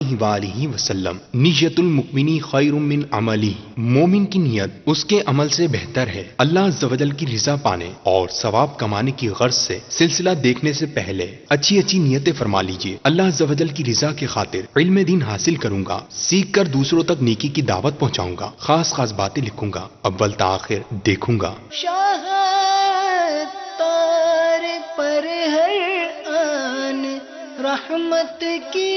علیہ وآلہ وسلم نیت المؤمن خیر من عملی، مومن کی نیت اس کے عمل سے بہتر ہے اللہ عز و جل کی رضا پانے اور ثواب کمانے کی غرض سے سلسلہ دیکھنے سے پہلے اچھی اچھی نیتیں فرما لیجئے۔ اللہ عز و جل کی رضا کی خاطر علم دین حاصل کروں گا، سیکھ کر دوسروں تک نیکی کی دعوت پہنچاؤں گا، خاص خاص باتیں لکھوں گا، اول تا آخر دیکھوں گا۔ تار پر ہر آن رحمت کی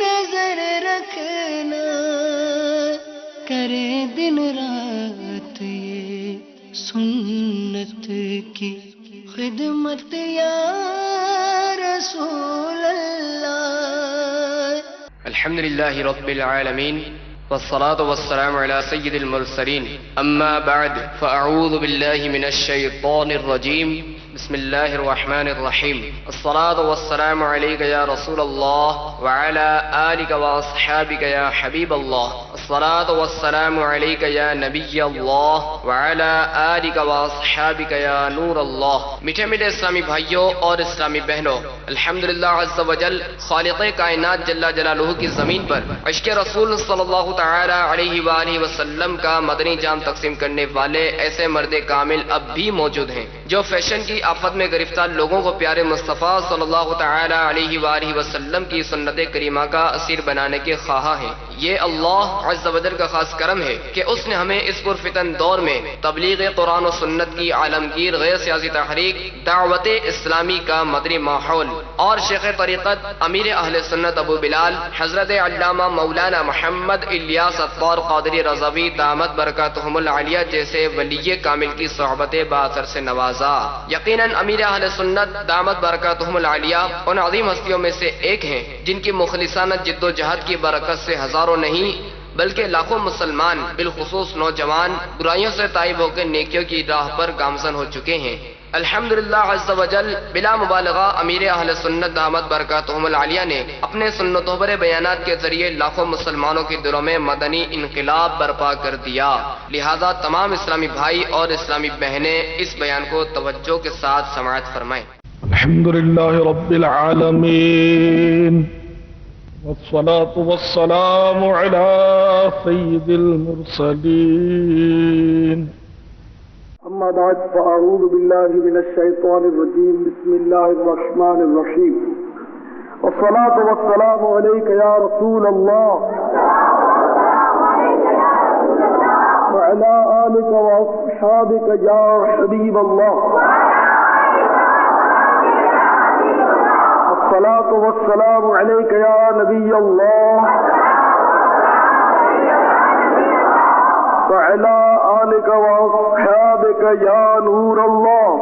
نظر رکھنا، کرے دن رات یہ سنت کی خدمت یا رسول اللہ۔ الحمدللہ رب العالمین والصلاة والسلام على سید المرسلین، اما بعد فاعوذ باللہ من الشیطان الرجیم، بسم اللہ الرحمن الرحیم۔ الصلاة والسلام علیک یا رسول اللہ وعلى آلک واصحابک یا حبیب اللہ۔ الصلاة والسلام علیک یا نبی اللہ وعلى آلک واصحابک یا نور اللہ۔ میٹھے میٹھے اسلامی بھائیوں اور اسلامی بہنوں، الحمدللہ عز و جل خالق کائنات جل جلالہ کی زمین پر عشق رسول صلی اللہ تعالی علیہ وآلہ وسلم کا مدنی جام تقسیم کرنے والے ایسے مرد کامل اب بھی موجود ہیں جو فیشن کی آفت میں گرفتار لوگوں کو پیارے مصطفیٰ صلی اللہ تعالی علیہ وآلہ وسلم کی سنت کریمہ کا اسیر بنانے کے خواہاں ہیں۔ یہ اللہ عز و جل کا خاص کرم ہے کہ اس نے ہمیں اس پرفتن دور میں تبلیغ قرآن و سنت کی عالمگیر غیر سیاسی تحریک دعوت اسلامی کا مدنی ماحول اور شیخ طریقت امیر اہل سنت ابو بلال حضرت علامہ مولانا محمد الیاس اطوار قادری رضوی دامت برکاتہم العالیہ جیسے ولی کامل کی صحبت باثر سے نوازا۔ یقیناً امیر اہل سنت دامت برکاتہم العالیہ ان عظیم ہستیوں میں سے ایک ہیں جن کی مخلصانہ جد و جہد کی برکت سے ہزاروں نہیں بلکہ لاکھوں مسلمان بالخصوص نوجوان برائیوں سے تائب ہو کے نیکیوں کی راہ پر گامزن ہو چکے ہیں۔ الحمدللہ عز و جل بلا مبالغہ امیر اہل سنت دامت برکاتہم العالیہ نے اپنے سنتوں پر بیانات کے ذریعے لاکھوں مسلمانوں کے دلوں میں مدنی انقلاب برپا کر دیا۔ لہذا تمام اسلامی بھائی اور اسلامی بہنیں اس بیان کو توجہ کے ساتھ سماعت فرمائیں۔ الحمدللہ رب العالمین والصلاة والسلام على سید المرسلین، اما بعد فاعوذ باللہ من الشیطان الرجیم، بسم اللہ الرحمن الرحیم۔ والصلاة والسلام علیک یا رسول اللہ وعلى آلک واصحابک یا حبیب اللہ۔ الصلاة والسلام علیک یا نبی اللہ وعلى آلك وأصحابك يا نور الله۔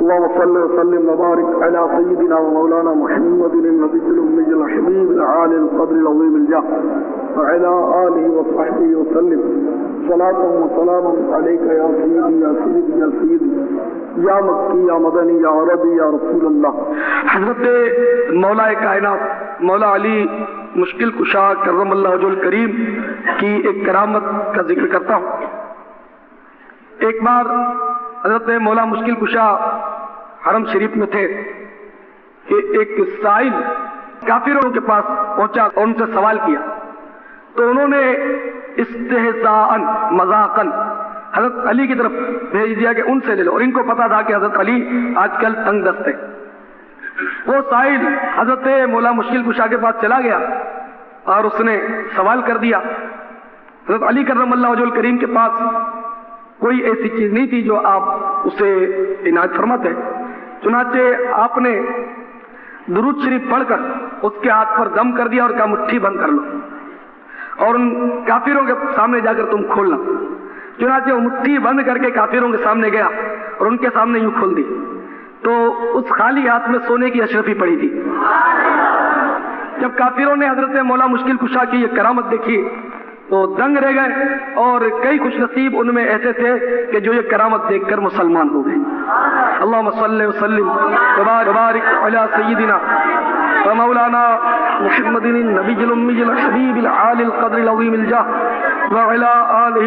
اللهم صل وسلم وبارك على سيدنا ومولانا محمد النبي الأمي الحبيب العالي القدر العظيم الجاه وعلى آله وصحبه وسلم صلاة وسلام عليك يا سيدي يا سيدي يا سيدي یا مکی یا مدنی یا عربی یا رسول اللہ۔ حضرت مولا کائنات مولا علی مشکل کشا کرم اللہ وجہ الکریم کی ایک کرامت کا ذکر کرتا ہوں۔ ایک بار حضرت مولا مشکل کشا حرم شریف میں تھے کہ ایک سائل کافروں کے پاس پہنچا اور ان سے سوال کیا تو انہوں نے استہزاءً مذاقاً حضرت علی کی طرف بھیج دیا کہ ان سے لے لو، اور ان کو پتا تھا کہ حضرت علی آج کل تنگ دست ہے۔ وہ سائل حضرت مولا مشکل کشا کے پاس چلا گیا اور اس نے سوال کر دیا۔ حضرت علی کرم اللہ وجہ الکریم کے پاس کوئی ایسی چیز نہیں تھی جو آپ اسے عنایت فرماتے، چنانچہ آپ نے درود شریف پڑھ کر اس کے ہاتھ پر دم کر دیا اور کہا مٹھی بند کر لو اور ان کافروں کے سامنے جا کر تم کھولنا۔ چنانچہ وہ مٹھی بند کر کے کافروں کے سامنے گیا اور ان کے سامنے یوں کھول دی تو اس خالی ہاتھ میں سونے کی اشرفی پڑی تھی۔ جب کافروں نے حضرت مولا مشکل کشا کی یہ کرامت دیکھی تو دنگ رہ گئے، اور کئی خوش نصیب ان میں ایسے تھے کہ جو یہ کرامت دیکھ کر مسلمان ہو گئے۔ اللہم صلی وسلم وبارک علی سیدنا ومولانا محمد النبی الامی الحبیب العالی القدر العظیم الجاہ وعلی آلہ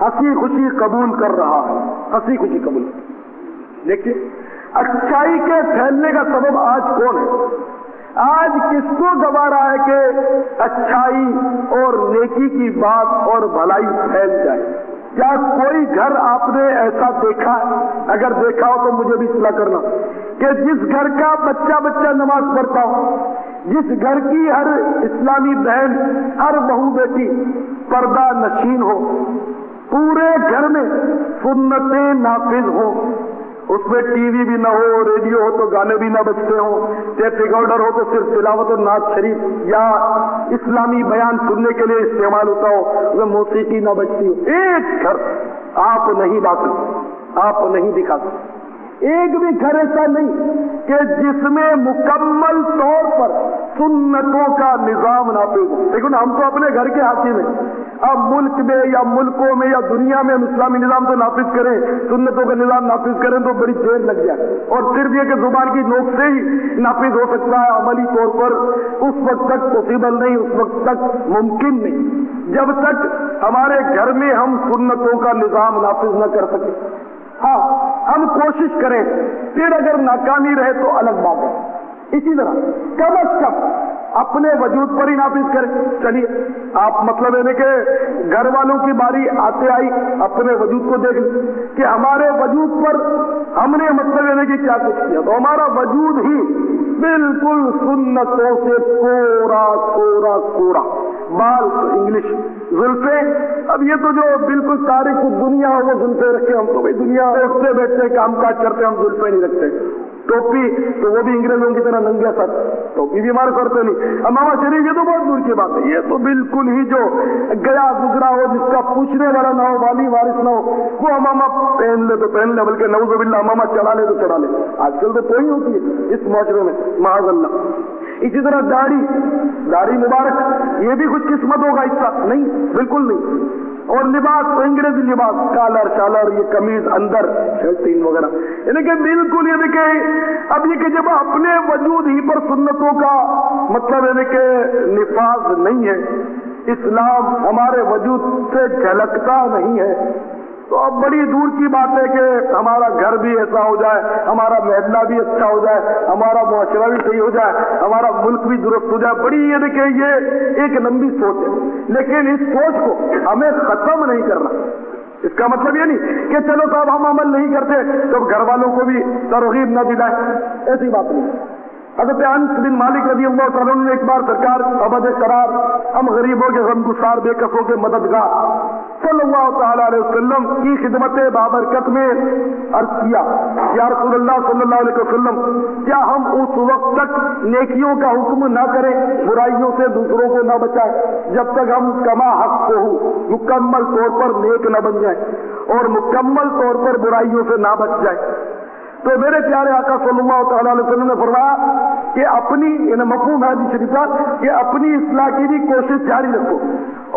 ہنسی خوشی قبول کر رہا ہے، ہنسی خوشی قبول۔ دیکھیے اچھائی کے پھیلنے کا سبب آج کون ہے؟ آج کس کو گوارا ہے کہ اچھائی اور نیکی کی بات اور بھلائی پھیل جائے؟ کیا کوئی گھر آپ نے ایسا دیکھا ہے؟ اگر دیکھا ہو تو مجھے بھی اطلاع کرنا کہ جس گھر کا بچہ نماز پڑھتا ہو، جس گھر کی ہر اسلامی بہن، ہر بہو بیٹی پردہ نشین ہو، پورے گھر میں سنتیں نافذ ہوں، اس میں ٹی وی بھی نہ ہو، ریڈیو ہو تو گانے بھی نہ بجتے ہوں، ٹیپ ریکارڈر ہو تو صرف تلاوت اور نعت شریف یا اسلامی بیان سننے کے لیے استعمال ہوتا ہو، اس میں موسیقی نہ بجتی ہو، ایک گھر آپ نہیں لا سکتے، آپ نہیں دکھا سکتے، ایک بھی گھر ایسا نہیں کہ جس میں مکمل طور پر سنتوں کا نظام نافذ ہو۔ لیکن ہم تو اپنے گھر کے حاکم ہیں، اب ملک میں یا ملکوں میں یا دنیا میں ہم اسلامی نظام تو نافذ کریں، سنتوں کا نظام نافذ کریں تو بڑی دیر لگ جائے، اور صرف یہ کہ زبان کی نوک سے ہی نافذ ہو سکتا ہے، عملی طور پر اس وقت تک پاسبل نہیں، اس وقت تک ممکن نہیں جب تک ہمارے گھر میں ہم سنتوں کا نظام نافذ نہ کر سکیں۔ ہاں ہم کوشش کریں، پھر اگر ناکامی رہے تو الگ بات ہے۔ اسی طرح کم از کم اپنے وجود پر ہی نافذ کریں۔ چلیے آپ مطلب ہے کہ گھر والوں کی باری آتے آئی اپنے وجود کو دیکھ لیں کہ ہمارے وجود پر ہم نے مطلب ہے کہ کیا کچھ کیا، تو ہمارا وجود ہی بالکل سنتوں سے کوڑا کوڑا کوڑا، بال انگلش، زلفیں، اب یہ تو جو بالکل تاریخ دنیا ہو وہ زلفیں رکھے، ہم تو بھائی دنیا اٹھتے بیٹھتے کام کاج کرتے، ہم زلفیں نہیں رکھتے، ٹوپی تو وہ بھی انگریزوں کی طرح ننگیا سر، ٹوپی بھی ہمارے سر پہ نہیں، امامہ شریف یہ تو بہت دور کی بات ہے، یہ تو بالکل ہی جو گیا گزرا ہو، جس کا پوچھنے والا نہ ہو، والی وارث نہ ہو، وہ امامہ پہن لے تو پہن لے، بلکہ نعوذ باللہ امامہ چڑھا لے تو چڑھا لے، آج کل تو کوئی ہوتی ہے اس معاشرے میں معاذ اللہ۔ اسی طرح داڑھی مبارک، یہ بھی خوش قسمت ہوگا حصہ نہیں، بالکل نہیں، اور لباس تو انگریزی لباس، کالر شالر، یہ قمیض اندر شرٹین وغیرہ، یعنی کہ بالکل یہ دیکھیں اب یہ کہ جب اپنے وجود ہی پر سنتوں کا مطلب ہے کہ نفاذ نہیں ہے، اسلام ہمارے وجود سے جھلکتا نہیں ہے، تو اب بڑی دور کی بات ہے کہ ہمارا گھر بھی ایسا ہو جائے، ہمارا محلہ بھی اچھا ہو جائے، ہمارا معاشرہ بھی صحیح ہو جائے، ہمارا ملک بھی درست ہو جائے، بڑی یہ دیکھیں یہ ایک لمبی سوچ ہے، لیکن اس سوچ کو ہمیں ختم نہیں کرنا۔ اس کا مطلب یہ نہیں کہ چلو صاحب ہم عمل نہیں کرتے تو گھر والوں کو بھی ترغیب نہ دلائیں، ایسی بات نہیں۔ حضرت انس بن مالک رضی اللہ تعالیٰ عنہ نے ایک بار سرکار ابد قرار، ہم غریبوں کے غم گسار، بے کسوں کے مددگار صلی اللہ تعالیٰ علیہ وسلم کی خدمت بابرکت میں عرض کیا، یا رسول اللہ صلی اللہ علیہ وسلم، کیا ہم اس وقت تک نیکیوں کا حکم نہ کریں، برائیوں سے دوسروں کو نہ بچائیں، جب تک ہم کما حق کو ہو مکمل طور پر نیک نہ بن جائیں اور مکمل طور پر برائیوں سے نہ بچ جائیں؟ تو میرے پیارے آقا صلی اللہ تعالیٰ علیہ وسلم نے فرمایا کہ اپنی مفہوم ہے حدیث شریفہ کہ اپنی اصلاح کی بھی کوشش جاری رکھو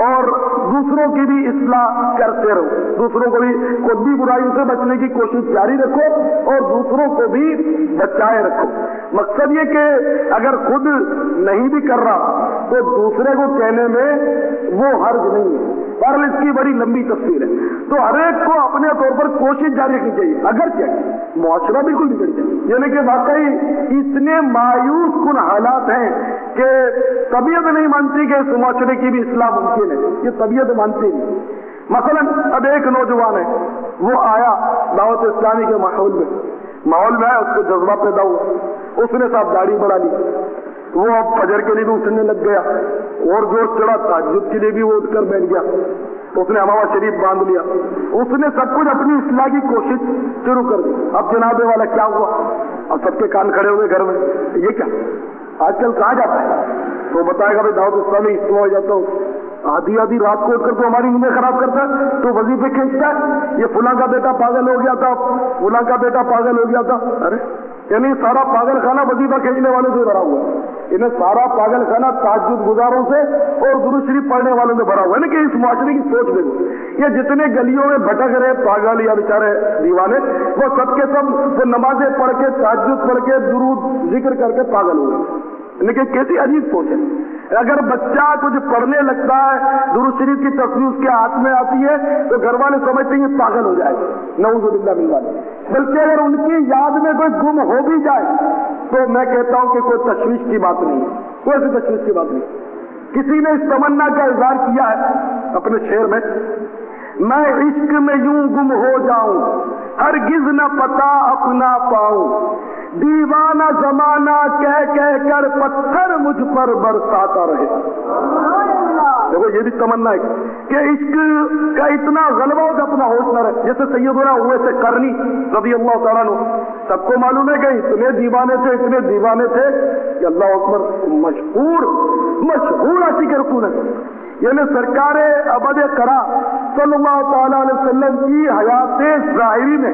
اور دوسروں کی بھی اصلاح کرتے رہو، دوسروں کو بھی خود بھی برائیوں سے بچنے کی کوشش جاری رکھو اور دوسروں کو بھی بچائے رکھو۔ مقصد یہ کہ اگر خود نہیں بھی کر رہا تو دوسرے کو کہنے میں وہ حرج نہیں ہے، بہرحال اس کی بڑی لمبی تفصیل ہے، تو ہر ایک کو اپنے طور پر کوشش جاری رکھنی چاہیے، اگرچہ معاشرہ بالکل بگڑ جائے، یعنی کہ واقعی اتنے مایوس کن حالات ہیں کہ طبیعت نہیں مانتی کہ اس معاشرے کی بھی اصلاح ممکن ہے، یہ طبیعت مانتی نہیں۔ مثلا اب ایک نوجوان ہے، وہ آیا دعوت اسلامی کے ماحول میں آیا، اس کو جذبہ پیدا ہوا، اس نے صاحب داڑھی بڑھا لی، وہ اب فجر کے لیے بھی اٹھنے لگ گیا اور جوش چڑھا، تہجد کے لیے بھی وہ اٹھ کر بیٹھ گیا، تو اس نے امامہ شریف باندھ لیا، اس نے سب کچھ اپنی اصلاح کی کوشش شروع کر دی۔ اب جناب والا کیا ہوا، اب سب کے کان کھڑے ہوئے گھر میں، یہ کیا آج کل کہاں جاتا ہے؟ تو بتائے گا بھائی دعوت اسلامی اجتماع ہو جاتا ہوں، آدھی رات کو اٹھ کر تو ہماری نیندیں خراب کرتا ہے، تو وظیفے کھینچتا ہے، یہ فلاں کا بیٹا پاگل ہو گیا تھا، فلاں کا بیٹا پاگل ہو گیا تھا، ارے یعنی سارا پاگل خانہ وظیفہ کھینچنے والوں سے بھرا ہوا ہے، انہیں سارا پاگل خانہ تہجد گزاروں سے اور درود شریف پڑھنے والوں سے بھرا ہوا ہے، کہ اس معاشرے کی سوچ دیکھو، یہ جتنے گلیوں میں بھٹک رہے پاگل یا بیچارے دیوانے، وہ سب کے سب وہ نمازیں پڑھ کے تہجد پڑھ کے درود ذکر کر کے پاگل ہو گئے، لیکن کیسی عجیب سوچ ہے. اگر بچہ کچھ پڑھنے لگتا ہے، درود شریف کی تصویر اس کے ہاتھ میں آتی ہے تو گھر والے سمجھتے ہیں یہ پاگل ہو جائے گا، نعوذ باللہ من ذالک. بلکہ اگر ان کی یاد میں کوئی گم ہو بھی جائے تو میں کہتا ہوں کہ کوئی تشویش کی بات نہیں ہے، کوئی ایسی تشویش کی بات نہیں. کسی نے اس تمنا کا اظہار کیا ہے اپنے شعر میں، میں عشق میں یوں گم ہو جاؤں ہرگز نہ پتا اپنا پاؤں، دیوانہ زمانہ کہہ کر پتھر مجھ پر برساتا رہے. دیکھو یہ بھی تمنا ہے کہ عشق کا اتنا غلبہ ہو کہ اپنا ہوش نہ رہے. جیسے سیدنا اویس قرنی رضی اللہ تعالیٰ عنہ، سب کو معلوم ہے کہ اتنے دیوانے تھے کہ اللہ اکبر، مشہور عاشق رسول ہے. یعنی سرکار ابد قرا صلی اللہ تعالیٰ علیہ وسلم کی حیات ظاہری میں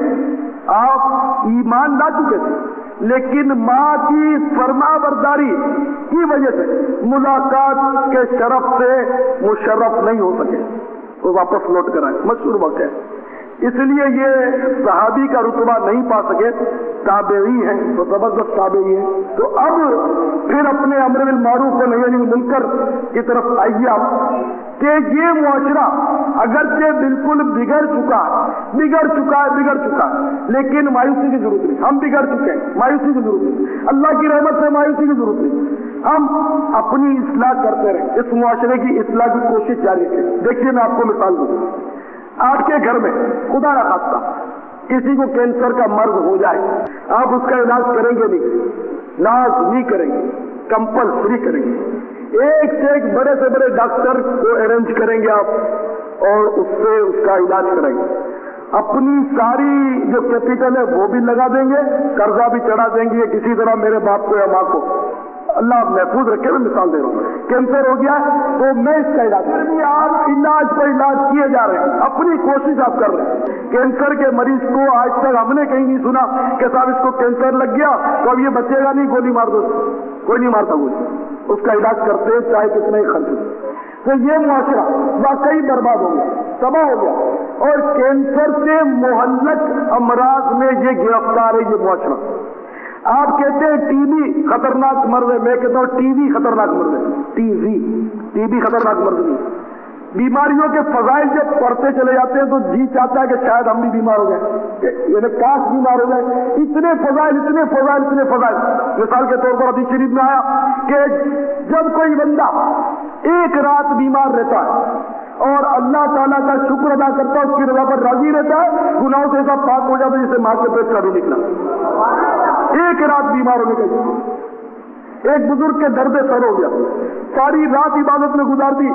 آپ ایمان لا چکے تھے، لیکن ماں کی فرما برداری کی وجہ سے ملاقات کے شرف سے مشرف نہیں ہو سکے، وہ واپس لوٹ کر آئے. مشہور واقعہ ہے. اس لیے یہ صحابی کا رتبہ نہیں پا سکے، تابعی ہیں تو زبردست تابعی ہیں. تو اب پھر اپنے امر بالمعروف و نہی عن المنکر کی طرف آئیے آپ کہ یہ معاشرہ اگرچہ بالکل بگڑ چکا ہے، لیکن مایوسی کی ضرورت نہیں. ہم بگڑ چکے ہیں، مایوسی کی ضرورت نہیں. اللہ کی رحمت سے مایوسی کی ضرورت نہیں. ہم اپنی اصلاح کرتے رہیں، اس معاشرے کی اصلاح کی کوشش جاری رکھیں. دیکھیے میں آپ کو مثال دوں. آپ کے گھر میں خدا نہ خواستہ کسی کو کینسر کا مرض ہو جائے، آپ اس کا علاج کریں گے نہیں؟ لازمی کریں گے، کمپلسری کریں گے. ایک سے ایک بڑے سے بڑے ڈاکٹر کو ارینج کریں گے آپ اور اس سے اس کا علاج کریں گے. اپنی ساری جو کیپٹل ہے وہ بھی لگا دیں گے، قرضہ بھی چڑھا دیں گے کسی طرح میرے باپ کو یا ماں کو. اللہ محفوظ رکھے. میں مثال دے رہا ہوں، کینسر ہو گیا تو میں اس کا علاج، آپ علاج پر علاج کیے جا رہے ہیں، اپنی کوشش آپ کر رہے ہیں. کینسر کے مریض کو آج تک ہم نے کہیں نہیں سنا کہ صاحب اس کو کینسر لگ گیا تو اب یہ بچے گا نہیں، گولی مار دو. کوئی نہیں مارتا گولی، اس کا علاج کرتے ہیں چاہے کتنا ہی خرچ ہو. تو یہ معاشرہ واقعی برباد ہو گیا، تباہ ہو گیا. اور کینسر سے معلق امراض میں یہ گرفتار ہے یہ معاشرہ. آپ کہتے ہیں ٹی بی خطرناک مرض ہے، میں کہتا ہوں ٹی وی خطرناک مرض ہے. ٹی بی خطرناک مرض نہیں. بیماریوں کے فضائل جب پڑھتے چلے جاتے ہیں تو جی چاہتا ہے کہ شاید ہم بھی بیمار ہو گئے، یعنی کاش بیمار ہو گئے. اتنے فضائل. مثال کے طور پر حدیث شریف میں آیا کہ جب کوئی بندہ ایک رات بیمار رہتا ہے اور اللہ تعالیٰ کا شکر ادا کرتا ہے، اس کی رضا پر راضی رہتا ہے، گناہوں سے ایسا پاک ہو جاتا ہے جسے ماں کے پیٹ کا بھی نکلا. ایک رات بیمار ہونے کے. ایک بزرگ کے درد سر ہو گیا، ساری رات عبادت میں گزار دی،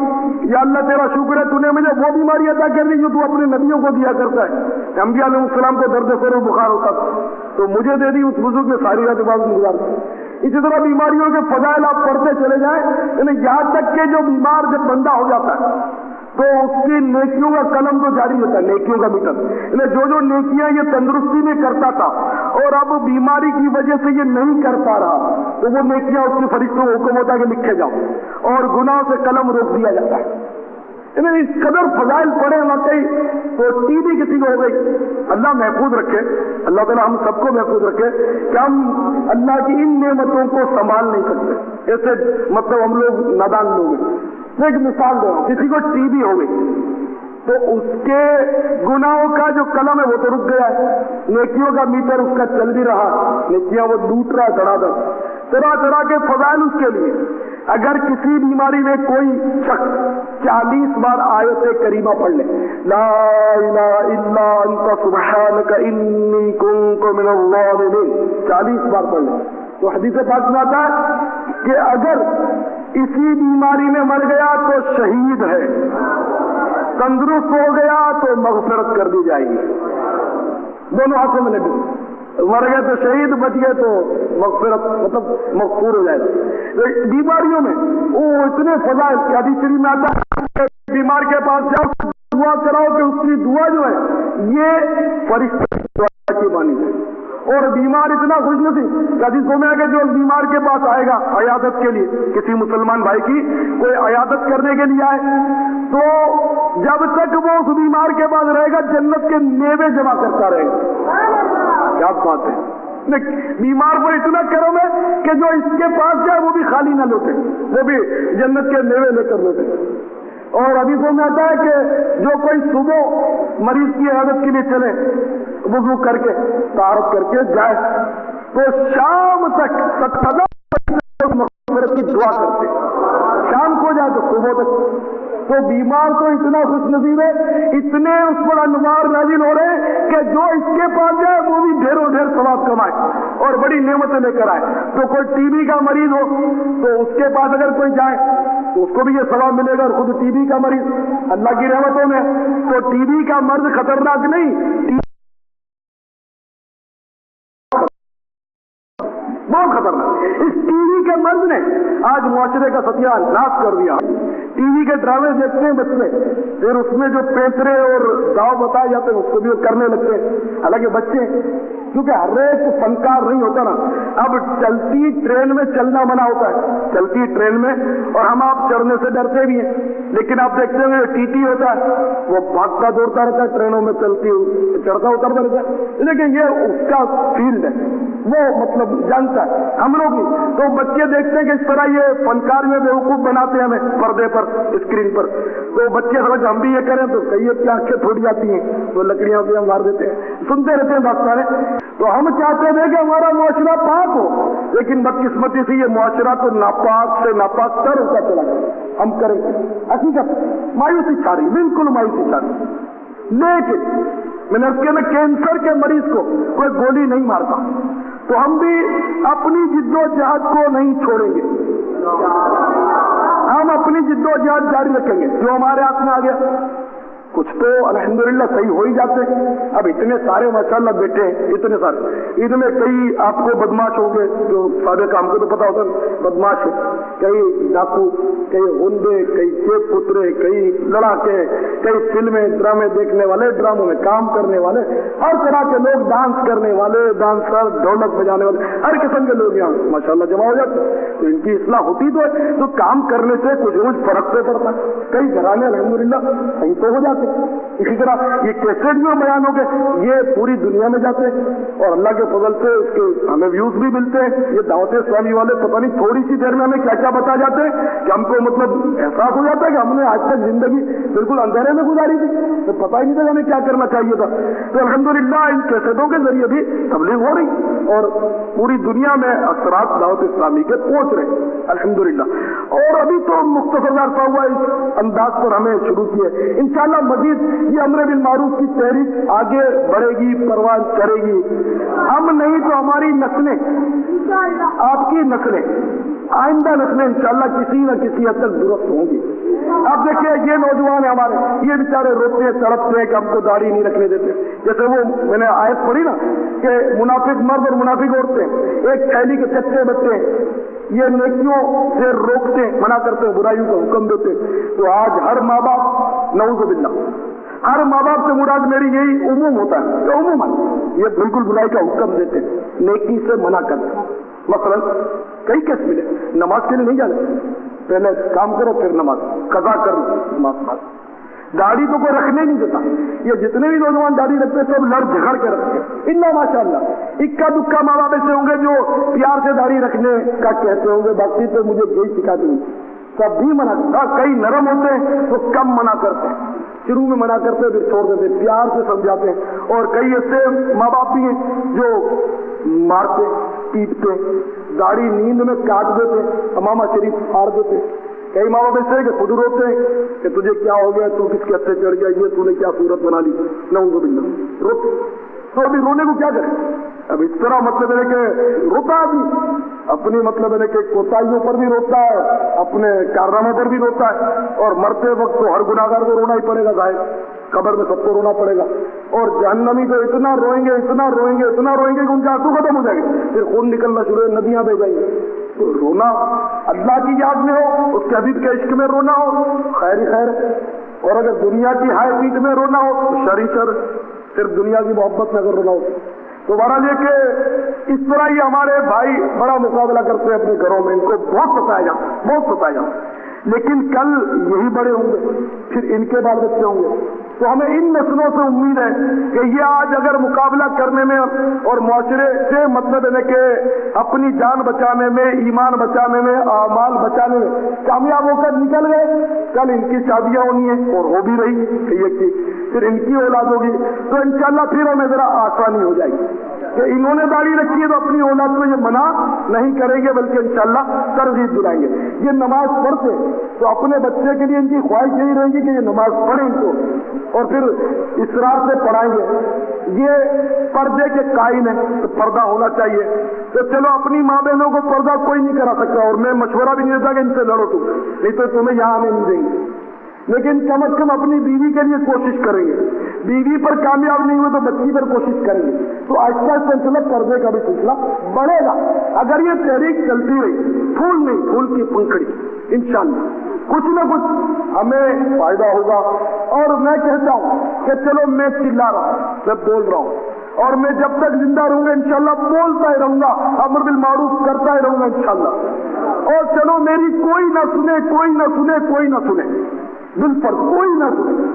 یا اللہ تیرا شکر ہے تو نے مجھے وہ بیماری عطا کر دی جو تو اپنے نبیوں کو دیا کرتا ہے. انبیاء علیہ السلام کو درد سر و بخار ہوتا تھا تو مجھے دے دی. اس بزرگ نے ساری رات عبادت میں گزار دی. اسی طرح بیماریوں کے فضائل آپ پڑھتے چلے جائیں، یعنی یہاں تک کہ جو بیمار جب بندہ ہو جاتا ہے تو اس کی نیکیوں کا قلم تو جاری ہوتا ہے، نیکیوں کا میٹر. یعنی جو نیکیاں یہ تندرستی میں کرتا تھا اور اب بیماری کی وجہ سے یہ نہیں کر پا رہا تو وہ نیکیاں اس کے فرشتوں کو حکم ہوتا ہے کہ لکھے جاؤ، اور گناہوں سے قلم روک دیا جاتا ہے. یعنی اس قدر فضائل پڑے واقعی. تو ٹی بی کسی کو ہو گئی، اللہ محفوظ رکھے، اللہ تعالیٰ ہم سب کو محفوظ رکھے کہ ہم اللہ کی ان نعمتوں کو سنبھال نہیں سکتے. ایسے مطلب ہم لوگ نادان لوگ ہیں. ایک مثال دو، کسی کو ٹی بی ہو گئی تو اس کے گناہوں کا جو قلم ہے وہ تو رک گیا ہے، نیکیوں کا میٹر اس کا چل بھی رہا، نیکیاں وہ لوٹ رہا ہے طرح طرح کے فضائل اس کے لیے. اگر کسی بیماری میں کوئی شخص 40 بار آیت کریمہ پڑھ لے، لا الہ الا انت سبحانک انی کنت من الظالمین، 40 بار پڑھ لے تو حدیث پاک میں آتا ہے کہ اگر اسی بیماری میں مر گیا تو شہید ہے، تندرست ہو گیا تو مغفرت کر دی جائے گی. دونوں ہاتھوں میں لگے، مر گئے تو شہید، بچ گئے تو مغفرت، مطلب مغفور ہو جائے گا. بیماریوں میں وہ اتنے فضائل کہ حدیث شریف میں آتا ہے بیمار کے پاس جاؤ دعا کراؤ کہ اس کی دعا جو ہے یہ فرشتہ کی بانی ہے. اور بیمار اتنا خوش نصیب، حدیثوں میں ہے کہ جو بیمار کے پاس آئے گا عیادت کے لیے، کسی مسلمان بھائی کی کوئی عیادت کرنے کے لیے آئے تو جب تک وہ اس بیمار کے پاس رہے گا جنت کے میوے جمع کرتا رہے گا. کیا بات ہے. بیمار پر اتنا کرم ہے کہ جو اس کے پاس جائے وہ بھی خالی نہ لوٹے، وہ بھی جنت کے میوے لے کر لوٹے۔ اور حدیثوں میں آتا ہے کہ جو کوئی صبح مریض کی عیادت کے لیے چلے وضو کر کے طہارت کر کے جائے تو شام تک مغفرت کی دعا کرتے، شام کو جائے تو صبح تک۔ تو بیمار تو اتنا خوش نصیب ہے، اتنے اس پر انوار نازل ہو رہے ہیں کہ جو اس کے پاس جائے وہ بھی ڈھیروں ڈھیر ثواب کمائے اور بڑی نعمتیں لے کر آئے۔ تو کوئی ٹی بی کا مریض ہو تو اس کے پاس اگر کوئی جائے تو اس کو بھی یہ ثواب ملے گا، اور خود ٹی بی کا مریض اللہ کی رحمتوں میں۔ تو ٹی بی کا مرض خطرناک نہیں، بہت خطرناک۔ اس ٹی وی کے مرض نے آج معاشرے کا ستیہ ناش کر دیا۔ ٹی وی کے ڈرامے دیکھتے ہیں بچے، پھر اس میں جو پیترے اور داؤ بتائے جاتے ہیں اس کو بھی وہ کرنے لگتے ہیں۔ حالانکہ بچے کیونکہ ہر ایک فنکار نہیں ہوتا نا، اب چلتی ٹرین میں چلنا منع ہوتا ہے، چلتی ٹرین میں، اور ہم آپ چڑھنے سے ڈرتے بھی ہیں، لیکن آپ دیکھتے ہیں ٹی ٹی ہوتا ہے وہ بھاگتا دوڑتا رہتا ہے ٹرینوں میں، چلتی چڑھتا اترتا رہتا ہے، لیکن یہ اس کا فیلڈ ہے، وہ مطلب جانتا ہے، ہم لوگ نہیں۔ تو بچے دیکھتے ہیں کہ اس طرح یہ فنکار میں بیوقوف بناتے ہیں ہمیں پردے پر، اسکرین پر، تو بچے سمجھ ہم بھی یہ کریں تو کئی کی آنکھیں پھوٹ جاتی ہیں، تو لکڑیاں بھی ہم مار دیتے ہیں، سنتے رہتے ہیں داستانیں۔ تو ہم چاہتے تھے کہ ہمارا معاشرہ پاک ہو، لیکن بدقسمتی سے یہ معاشرہ تو ناپاک سے ناپاک تر ہوتا چلا گیا۔ ہم کریں حقیقت مایوسی چھا رہی، بالکل مایوسی چھا رہی۔ لیکن میں نے اس کے کینسر کے مریض کو کوئی گولی نہیں مارتا، تو ہم بھی اپنی جد و جہد کو نہیں چھوڑیں گے، ہم اپنی جد و جہد جاری رکھیں گے۔ جو ہمارے ہاتھ میں آ گیا، کچھ تو الحمدللہ صحیح ہو ہی جاتے ہیں۔ اب اتنے سارے ماشاءاللہ بیٹے ہیں، اتنے سارے، عید میں کئی آپ کو بدماش ہوں گے، جو سارے کام کو تو پتا ہوتا ہے بدماش ہے، کئی ڈاکو، کئی غنڈے، کئی چیک پترے، کئی لڑاکے، کئی فلمیں ڈرامے دیکھنے والے، ڈراموں میں کام کرنے والے، ہر طرح کے لوگ، ڈانس کرنے والے، ڈانسر، ڈھولک بجانے والے، ہر قسم کے لوگ یہاں ماشاءاللہ جمع ہو جاتے ہیں۔ تو ان کی اصلاح ہوتی تو ہے، تو کام کرنے سے کچھ فرق تو پڑتا ہے۔ کئی گھرانے الحمدللہ صحیح تو ہو جاتے۔ اسی طرح یہ کیسٹ جو بیان ہو گئے یہ پوری دنیا میں جاتے ہیں، اور اللہ کے فضل سے اس کے ہمیں ویوز بھی ملتے ہیں۔ یہ دعوت اسلامی والے پتہ نہیں تھوڑی سی دیر میں ہمیں کیا کیا بتا جاتے ہیں کہ ہم کو مطلب احساس ہو جاتا ہے کہ ہم نے آج تک زندگی بالکل اندھیرے میں گزاری تھی، تو پتہ ہی نہیں تھا ہمیں کیا کرنا چاہیے تھا۔ تو الحمدللہ ان کیسٹوں کے ذریعے بھی تبلیغ ہو رہی اور پوری دنیا میں اثرات دعوت اسلامی کے پہنچ رہے الحمدللہ۔ اور ابھی تو مختصر عرصہ ہوا اس انداز پر ہمیں شروع کیے، انشاءاللہ مزید یہ امر بالمعروف کی تحریک آگے بڑھے گی، پروان چڑھے گی۔ ہم نہیں تو ہماری نسلیں، آپ کی نسلیں، آئندہ نسلیں انشاءاللہ کسی نہ کسی حد تک درست ہوں گی۔ آپ دیکھیں یہ نوجوان ہیں ہمارے، یہ بیچارے روتے ہیں، تڑپتے ہیں کہ ہم کو داڑھی نہیں رکھنے دیتے۔ جیسے وہ میں نے آیت پڑھی نا کہ منافق مرد اور منافق عورتیں ایک تھیلی کے چچے بچے ہیں، یہ نیکیوں سے روکتے ہیں، منع کرتے ہیں، برائیوں کا حکم دیتے ہیں۔ تو آج ہر ماں باپ، نعوذ باللہ، ہر ماں باپ سے مراد میری یہی عموم ہوتا ہے کہ عموماً یہ بالکل برائی کا حکم دیتے ہیں، نیکی سے منع کرتے ہیں۔ مثلا کئی کیس ملے، نماز کے لیے نہیں جانے، پہلے کام کرو پھر نماز، قضا کرو نماز، داڑھی تو کوئی رکھنے نہیں دیتا۔ یہ جتنے بھی نوجوان داڑھی رکھتے ہیں سب لڑ جھگڑ کے رکھتے ہیں، الا ماشاءاللہ اکا دکا ماں باپ ایسے ہوں گے جو پیار سے داڑھی رکھنے کا کہتے ہوں گے، باقی تو مجھے یہی سکھا دیں، سب بھی منع کرتا۔ کئی نرم ہوتے ہیں تو کم منع کرتے ہیں، شروع میں منع کرتے پھر چھوڑ دیتے، پیار سے سمجھاتے ہیں۔ اور کئی ایسے ماں باپ بھی ہیں جو مارتے، پیٹتے، داڑھی نیند میں کاٹ دیتے، امامہ شریف پھاڑ دیتے۔ کئی ماں باپ ایسے کہ خود روتے ہیں کہ تجھے کیا ہو گیا، تو کس کے ہاتھ سے چڑھ گیا، یہ تو نے کیا صورت بنا لی، نعوذ باللہ، روتے۔ تو ابھی رونے کو کیا کریں؟ اب اس طرح مطلب ہے کہ روتا بھی اپنی مطلب ہے کہ کوتاہیوں پر بھی روتا ہے، اپنے کارناموں پر بھی روتا ہے، اور مرتے وقت تو ہر گناہگار کو رونا ہی پڑے گا، ظاہر قبر میں سب کو رونا پڑے گا۔ اور جہنمی تو اتنا روئیں گے، اتنا روئیں گے، اتنا روئیں گے کہ ان کے آنسو ختم ہو جائیں گے، پھر خون نکلنا شروع ہے، ندیاں بہ جائیں گی۔ تو رونا اللہ کی یاد میں ہو، اس کے حبیب کے عشق میں رونا ہو، خیر ہی خیر، اور اگر دنیا کی ہائے پیٹ میں رونا ہو تو شر ہی شر، صرف دنیا کی محبت میں اگر رونا ہو تو بہرحال یہ کہ اس طرح ہی ہمارے بھائی بڑا مقابلہ کرتے ہیں اپنے گھروں میں، ان کو بہت ستایا جاتا، بہت ستایا جاتا۔ لیکن کل یہی بڑے ہوں گے، پھر ان کے بال بچے ہوں گے. تو ہمیں ان نسلوں سے امید ہے کہ یہ آج اگر مقابلہ کرنے میں اور معاشرے سے مطلب ہے کہ اپنی جان بچانے میں، ایمان بچانے میں، اعمال بچانے میں کامیاب ہو کر نکل گئے، کل ان کی شادیاں ہونی ہیں اور ہو بھی رہی ہے، پھر ان کی اولاد ہوگی، تو انشاءاللہ پھر ہمیں ذرا آسانی ہو جائے گی کہ انہوں نے داڑھی رکھی ہے تو اپنی اولاد کو یہ منع نہیں کریں گے بلکہ انشاءاللہ ترغیب دلائیں گے. یہ نماز پڑھتے تو اپنے بچے کے لیے ان کی خواہش یہی رہے گی کہ یہ نماز پڑھیں تو، اور پھر اصرار سے پڑھائیں گے. یہ پردے کے قائم ہیں تو پردہ ہونا چاہیے. تو چلو اپنی ماں بہنوں کو پردہ کوئی نہیں کرا سکتا، اور میں مشورہ بھی نہیں دیتا کہ ان سے لڑو تم، نہیں تو تمہیں یہاں آنے نہیں دیں گے، لیکن کم از کم اپنی بیوی کے لیے کوشش کریں گے. بیوی پر کامیاب نہیں ہوئے تو بچی پر کوشش کریں گے. تو آہستہ سلسلہ پردے کا بھی سلسلہ بڑھے گا اگر یہ تحریک چلتی رہی. پھول نہیں، پھول کی پنکھڑی، انشاءاللہ کچھ نہ کچھ ہمیں فائدہ ہوگا. اور میں کہتا ہوں کہ چلو میں چلا رہا ہوں، میں بول رہا ہوں، اور میں جب تک زندہ رہوں گا انشاءاللہ بولتا ہی رہوں گا، امر بالمعروف کرتا ہی رہوں گا انشاءاللہ. اور چلو میری کوئی نہ سنے، کوئی نہ سنے، کوئی نہ سنے، دل پر کوئی نہ سنے،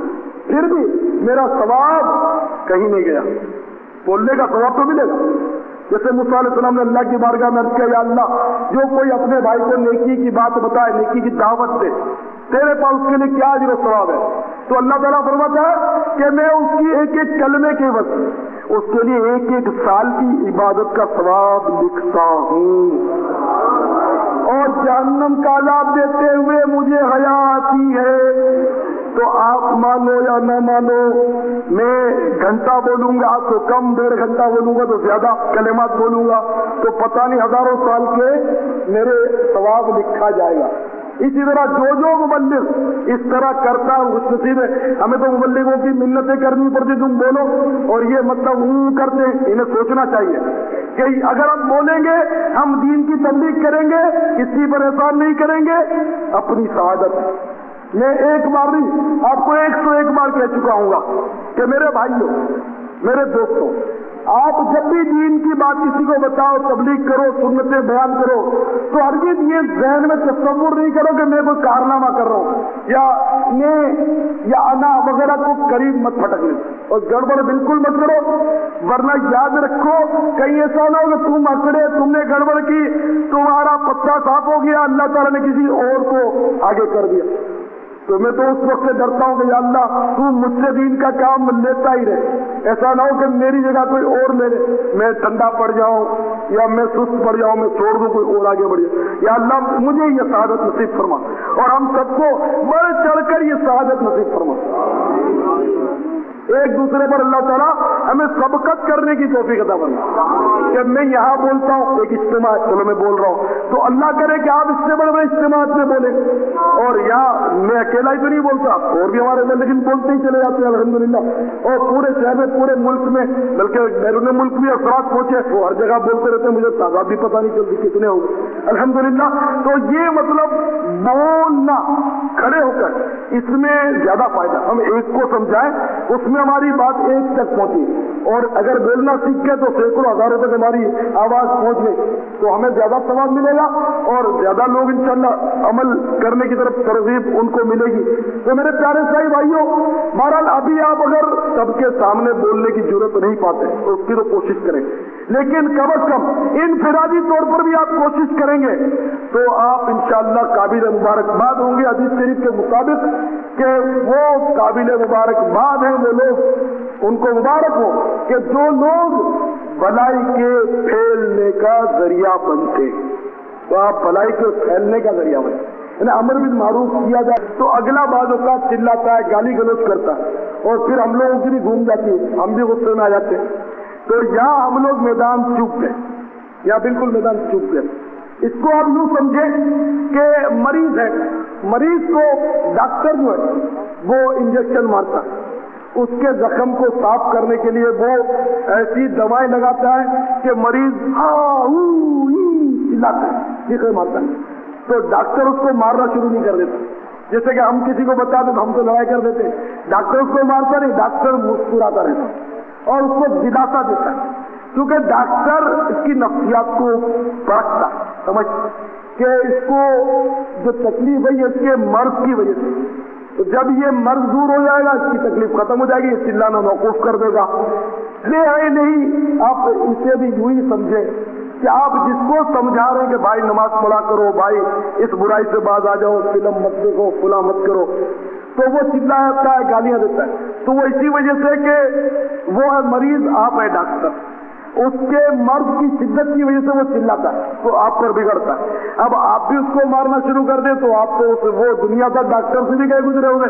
پھر بھی میرا ثواب کہیں نہیں گیا، بولنے کا ثواب تو ملے گا. جیسے موسیٰ علیہ السلام نے اللہ کی بارگاہ میں عرض کیا، یا اللہ جو کوئی اپنے بھائی کو نیکی کی بات بتائے، نیکی کی دعوت دے، تیرے پاس اس کے لیے کیا اجر و ثواب ہے؟ تو اللہ تعالیٰ فرماتا ہے کہ میں اس کی ایک ایک کلمے کے وقت اس کے لیے ایک ایک سال کی عبادت کا ثواب لکھتا ہوں. اور جہنم کا عذاب دیتے ہوئے مجھے حیا آتی ہے. تو آپ مانو یا نہ مانو، میں گھنٹہ بولوں گا تو کم، 1.5 گھنٹہ بولوں گا تو زیادہ کلمات بولوں گا، تو پتہ نہیں ہزاروں سال کے میرے ثواب لکھا جائے گا. اسی طرح جو مبلغ اس طرح کرتا ہے خوش نصیب ہے. ہمیں تو مبلغوں کی منتیں کرنی پڑتی، تم بولو، اور یہ مطلب کرتے ہیں. انہیں سوچنا چاہیے کہ اگر ہم بولیں گے، ہم دین کی تبلیغ کریں گے، کسی پر احسان نہیں کریں گے، اپنی سعادت. میں ایک بار نہیں، آپ کو 101 بار کہہ چکا ہوں گا کہ میرے بھائیوں، میرے دوستوں، آپ جب بھی دین کی بات کسی کو بتاؤ، تبلیغ کرو، سنتیں بیان کرو، تو ہرگز یہ ذہن میں تصور نہیں کرو کہ میں کوئی کارنامہ کر رہا ہوں یا میں یا انا وغیرہ کو قریب مت پھٹکنے، اور گڑبڑ بالکل مت کرو. ورنہ یاد رکھو کہیں ایسا نہ ہو کہ تم اکڑے، تم نے گڑبڑ کی، تمہارا پتا صاف ہو گیا، اللہ تعالیٰ نے کسی اور کو آگے کر دیا. تو میں تو اس وقت سے ڈرتا ہوں کہ یا اللہ تو مجھ سے دین کا کام لیتا ہی رہے. ایسا نہ ہو کہ میری جگہ کوئی اور لے لے، میں ٹھنڈا پڑ جاؤں یا میں سست پڑ جاؤں، میں چھوڑ دوں، کوئی اور آگے بڑھ جائے. یا اللہ مجھے یہ سعادت نصیب فرما، اور ہم سب کو بڑھ چڑھ کر یہ سعادت نصیب فرما. ایک دوسرے پر اللہ تعالیٰ ہمیں سبقت کرنے کی توفیق عطا فرما. کہ میں یہاں بولتا ہوں، ایک اجتماع، چلو میں بول رہا ہوں، تو اللہ کرے کہ آپ اس سے بڑے بڑے اجتماعات میں بولیں. اور یہاں میں اکیلا ہی تو نہیں بولتا، اور بھی ہمارے اندر، لیکن بولتے ہی چلے جاتے ہیں الحمدللہ. اور پورے شہر میں، پورے ملک میں، بلکہ بیرون ملک بھی افراد پہنچے، وہ ہر جگہ بولتے رہتے ہیں، مجھے تعداد بھی پتہ نہیں چلتی کتنے ہو گئے الحمدللہ. تو یہ مطلب بولنا، کھڑے ہو کر، اس میں زیادہ فائدہ. ہم ایک کو سمجھائیں، اس میں ہماری بات ایک تک پہنچی، اور اگر بولنا سیکھ گئے تو سینکڑوں ہزاروں تک ہماری آواز پہنچ گئی، تو ہمیں زیادہ ثواب ملے گا، اور زیادہ لوگ انشاءاللہ عمل کرنے کی طرف ترغیب ان کو ملے گی. تو میرے پیارے سائی بھائیوں، بہرحال ابھی آپ اگر سب کے سامنے بولنے کی ضرورت نہیں پاتے تو اس کی تو کوشش کریں، لیکن کم از کم انفرادی طور پر بھی آپ کوشش کریں گے تو آپ انشاءاللہ قابل مبارکباد ہوں گے. حدیث شریف کے مطابق کہ وہ قابل مبارکباد ہیں وہ لوگ، ان کو مبارک ہو کہ جو لوگ بھلائی کے پھیلنے کا ذریعہ بنتے. تو آپ بھلائی کے پھیلنے کا ذریعہ بنتے، یعنی امر بالمعروف کیا جائے تو اگلا بعض اوقات چلاتا ہے، گالی گلوچ کرتا ہے، اور پھر ہم لوگوں کی بھی گھوم جاتی ہے، ہم بھی غصے میں آ جاتے ہیں. تو یہاں ہم لوگ میدان چوک گئے، یا بالکل میدان چوک گئے. اس کو آپ یوں سمجھیں کہ مریض ہے، مریض کو ڈاکٹر جو ہے وہ انجیکشن مارتا ہے، اس کے زخم کو صاف کرنے کے لیے وہ ایسی دوائیں لگاتا ہے کہ مریض چلاتا ہے، چیخیں مارتا ہے. تو ڈاکٹر اس کو مارنا شروع نہیں کر دیتا. جیسے کہ ہم کسی کو بتا دیں تو ہم تو لڑائی کر دیتے ہیں، ڈاکٹر اس کو مارتا نہیں، ڈاکٹر مسکراتا رہتا اور اس کو دلاسا دیتا ہے. کیونکہ ڈاکٹر اس کی نفسیات کو پرکھتا ہے، سمجھ کہ اس کو جو تکلیف ہے یہ اس کے مرض کی وجہ سے، تو جب یہ مرض دور ہو جائے گا اس کی تکلیف ختم ہو جائے گی، یہ چلانا موقوف کر دے گا۔ نہیں آپ اسے بھی یوں ہی سمجھے کہ آپ جس کو سمجھا رہے ہیں کہ بھائی نماز پڑھا کرو، بھائی اس برائی سے باز آ جاؤ، فلم مت دیکھو، فلاں مت کرو، تو وہ چلاتا ہے، گالیاں دیتا ہے، تو وہ اسی وجہ سے کہ وہ ہے مریض، آپ ہے ڈاکٹر، اس کے مرض کی شدت کی وجہ سے وہ چلاتا ہے تو آپ پر بگڑتا ہے۔ اب آپ بھی اس کو مارنا شروع کر دیں تو آپ تو وہ دنیا دار ڈاکٹر سے بھی گئے گزرے ہوئے،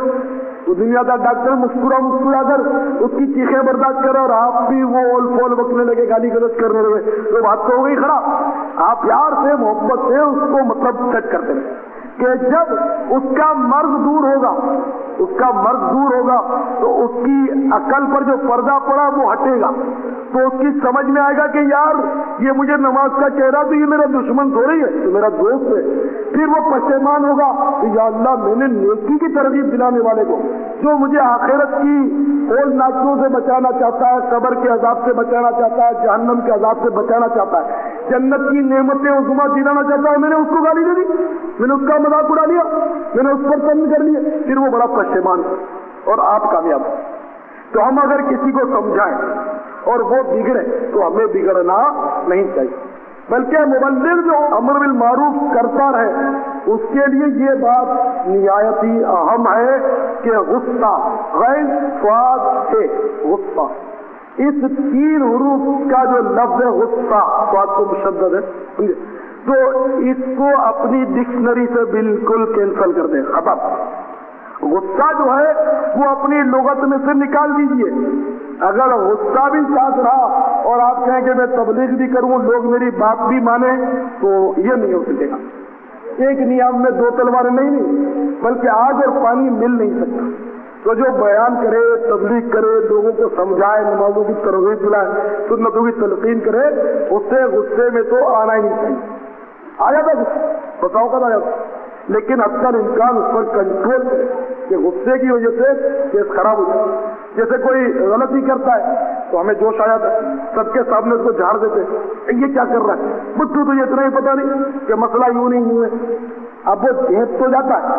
وہ دنیا دار ڈاکٹر مسکرا کر اس کی چیخیں برداشت کرے اور آپ بھی وہ اول فول بکنے لگے، گالی گلوچ کرنے لگے، تو بات تو ہو گئی خراب۔ آپ پیار سے محبت سے اس کو مطلب سیٹ کرتے ہیں کہ جب اس کا مرض دور ہوگا، اس کا مرض دور ہوگا تو اس کی عقل پر جو پردہ پڑا وہ ہٹے گا، تو اس کی سمجھ میں آئے گا کہ یار یہ مجھے نماز کا کہہ رہا تو یہ میرا دشمن تھوڑی ہے، تو میرا دوست ہے۔ پھر وہ پشیمان ہوگا کہ یا اللہ میں نے نیکی کی ترغیب دلانے والے کو جو مجھے آخرت کی اول ناچوں سے بچانا چاہتا ہے، قبر کے عذاب سے بچانا چاہتا ہے، جہنم کے عذاب سے بچانا چاہتا ہے، جنت کی نعمتیں عظمیٰ دلانا چاہتا ہے، میں نے اس کو گالی دے دی، میں نے اس کا مذاق اڑا لیا، میں نے اس پر تنگ کر لیا، پھر وہ بڑا پشیمان اور آپ کامیاب۔ تو ہم اگر کسی کو سمجھائیں اور وہ بگڑے تو ہمیں بگڑنا نہیں چاہیے، بلکہ مبلغ جو امر بالمعروف کرتا رہے اس کے لیے یہ بات نہایت ہی اہم ہے کہ غصہ غین فواد ہے، غصہ اس 3 حروف کا جو لفظ ہے غصہ، فواد کو مشدد ہے، تو اس کو اپنی ڈکشنری سے بالکل کینسل کر دیں، ختم۔ غصہ جو ہے وہ اپنی لغت میں سے نکال دیجئے۔ اگر غصہ بھی ساتھ رہا اور آپ کہیں کہ میں تبلیغ بھی کروں، لوگ میری بات بھی مانیں، تو یہ نہیں ہو سکے گا۔ ایک نیام میں 2 تلواریں نہیں، بلکہ آگ اور پانی مل نہیں سکتا۔ تو جو بیان کرے، تبلیغ کرے، لوگوں کو سمجھائے، نمازوں کی ترغیب دلائے، سنتوں کی تلقین کرے، اسے غصے میں تو آنا ہی نہیں چاہیے۔ آ جاتا بتاؤ کب آ جاتا، لیکن اکثر انسان اس پر کنٹرول کرے کہ غصے کی وجہ سے کیس خراب ہو جائے۔ جیسے کوئی غلطی کرتا ہے تو ہمیں جوش آ جاتا ہے، سب کے سامنے اس کو جھاڑ دیتے ہیں، یہ کیا کر رہا ہے بدھو، تو یہ اتنا ہی پتا نہیں کہ مسئلہ یوں نہیں یوں ہے۔ اب وہ دیکھ تو جاتا ہے،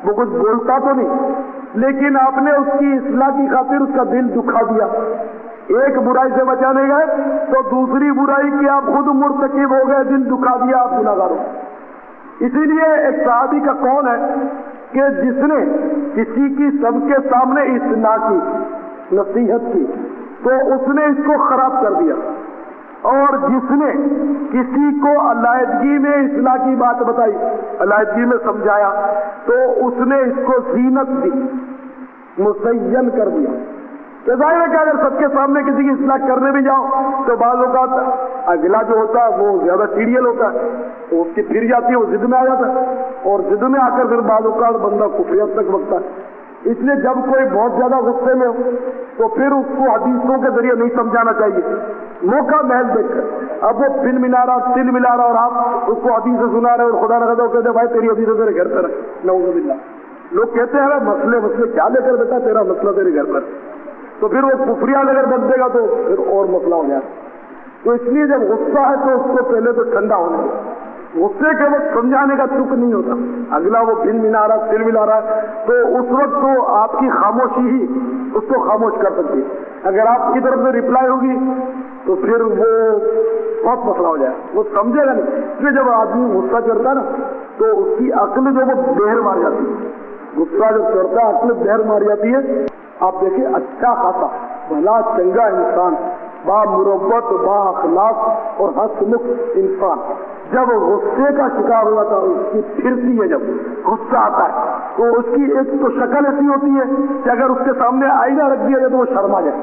وہ کچھ بولتا تو نہیں، لیکن آپ نے اس کی اصلاح کی خاطر اس کا دل دکھا دیا۔ ایک برائی سے بچانے گئے تو دوسری برائی کی آپ خود مرتکب ہو گئے، دل دکھا دیا، آپ گنہگار ہو۔ اسی لیے ایک صحابی کا قول ہے کہ جس نے کسی کی سب کے سامنے اصلاح کی، نصیحت کی، تو اس نے اس کو خراب کر دیا، اور جس نے کسی کو علیحدگی میں اصلاح کی بات بتائی، علیحدگی میں سمجھایا، تو اس نے اس کو زینت دی، مزین کر دیا۔ تو ظاہر ہے کہ اگر سب کے سامنے کسی کی اصلاح کرنے بھی جاؤ تو بعض اوقات اگلا جو ہوتا ہے وہ زیادہ سیریل ہوتا ہے، تو اس کی پھر جاتی ہے، وہ ضد میں آ جاتا ہے، اور ضد میں آ کر پھر بعض اوقات بندہ کفریت تک بکتا ہے۔ اس لیے جب کوئی بہت زیادہ غصے میں ہو تو پھر اس کو حدیثوں کے ذریعے نہیں سمجھانا چاہیے، موقع محل دیکھ کر۔ اب وہ بن ملا رہا، تل ملا رہا، اور آپ اس کو حدیث سے سنا رہے اور خدا نہ کہتے ہیں بھائی تیری حدیث تیرے گھر پر ہے، نعوذ باللہ۔ لوگ کہتے ہیں مسئلے کیا لے کر بیٹا، تیرا مسئلہ تیرے گھر پر، تو پھر وہ کفریات اگر بن دے گا تو پھر اور مسئلہ ہو جائے۔ تو اس لیے جب غصہ ہے تو اس کو پہلے تو ٹھنڈا ہونا ہے، غصے کے وقت سمجھانے کا تک نہیں ہوتا، اگلا وہ بن ملا رہا، تل ملا رہا ہے، تو اس وقت تو آپ کی خاموشی ہی اس کو خاموش کر سکتی ہے۔ اگر آپ کی طرف سے رپلائی ہوگی تو پھر وہ بہت مسئلہ ہو جائے، وہ سمجھے گا نہیں۔ اس لیے جب آدمی غصہ کرتا ہے نا تو اس کی عقل جو وہ بہر مار جاتی ہے، غصہ جب چڑھتا ہے عقل بہر مار جاتی ہے۔ آپ دیکھیں اچھا خاصا بھلا چنگا انسان، با مروت، با اخلاق اور ہنسمکھ انسان جب غصے کا شکار ہوا تھا، اس کی پھرتی ہے، جب غصہ آتا ہے تو اس کی ایک تو شکل ایسی ہوتی ہے کہ اگر اس کے سامنے آئینہ رکھ دیا جائے تو وہ شرما جائے۔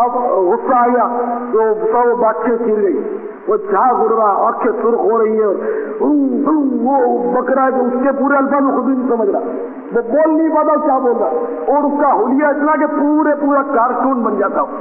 اب غصہ آ گیا تو وہ باتیں چیر گئی، وہ جھاگ اڑ رہا، آنکھیں سرخ ہو رہی ہے، وہ بکرا ہے جو اس کے پورے الفاظ میں خود بھی نہیں سمجھ رہا، وہ بول نہیں پاتا کیا بول رہا، اور اس کا حلیہ اتنا کہ پورا کارٹون بن جاتا ہو،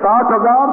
60,000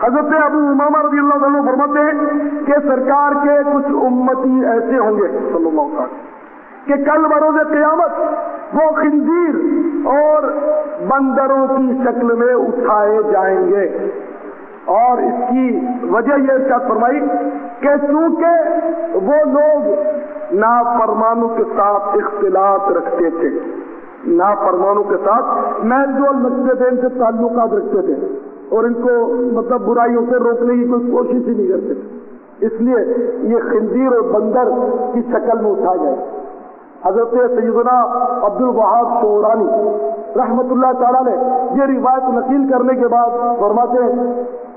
حضرت ابو امامہ رضی اللہ عنہ فرماتے ہیں کہ سرکار کے کچھ امتی ایسے ہوں گے صلی اللہ علیہ وسلم کہ کل بروز قیامت وہ خنزیر اور بندروں کی شکل میں اٹھائے جائیں گے. اور اس کی وجہ یہ ارشاد فرمائی کہ چونکہ وہ لوگ نافرمانوں کے ساتھ اختلاط رکھتے تھے، نافرمانوں کے ساتھ میل جول رکھتے تھے، ان سے تعلقات رکھتے تھے اور ان کو مطلب برائیوں سے روکنے کی کوئی کوشش ہی نہیں کرتے تھے، اس لیے یہ خنزیر اور بندر کی شکل میں اٹھا جائے. حضرت سیدنا عبد الوہاب شعرانی رحمت اللہ تعالیٰ نے یہ روایت نقل کرنے کے بعد فرماتے ہیں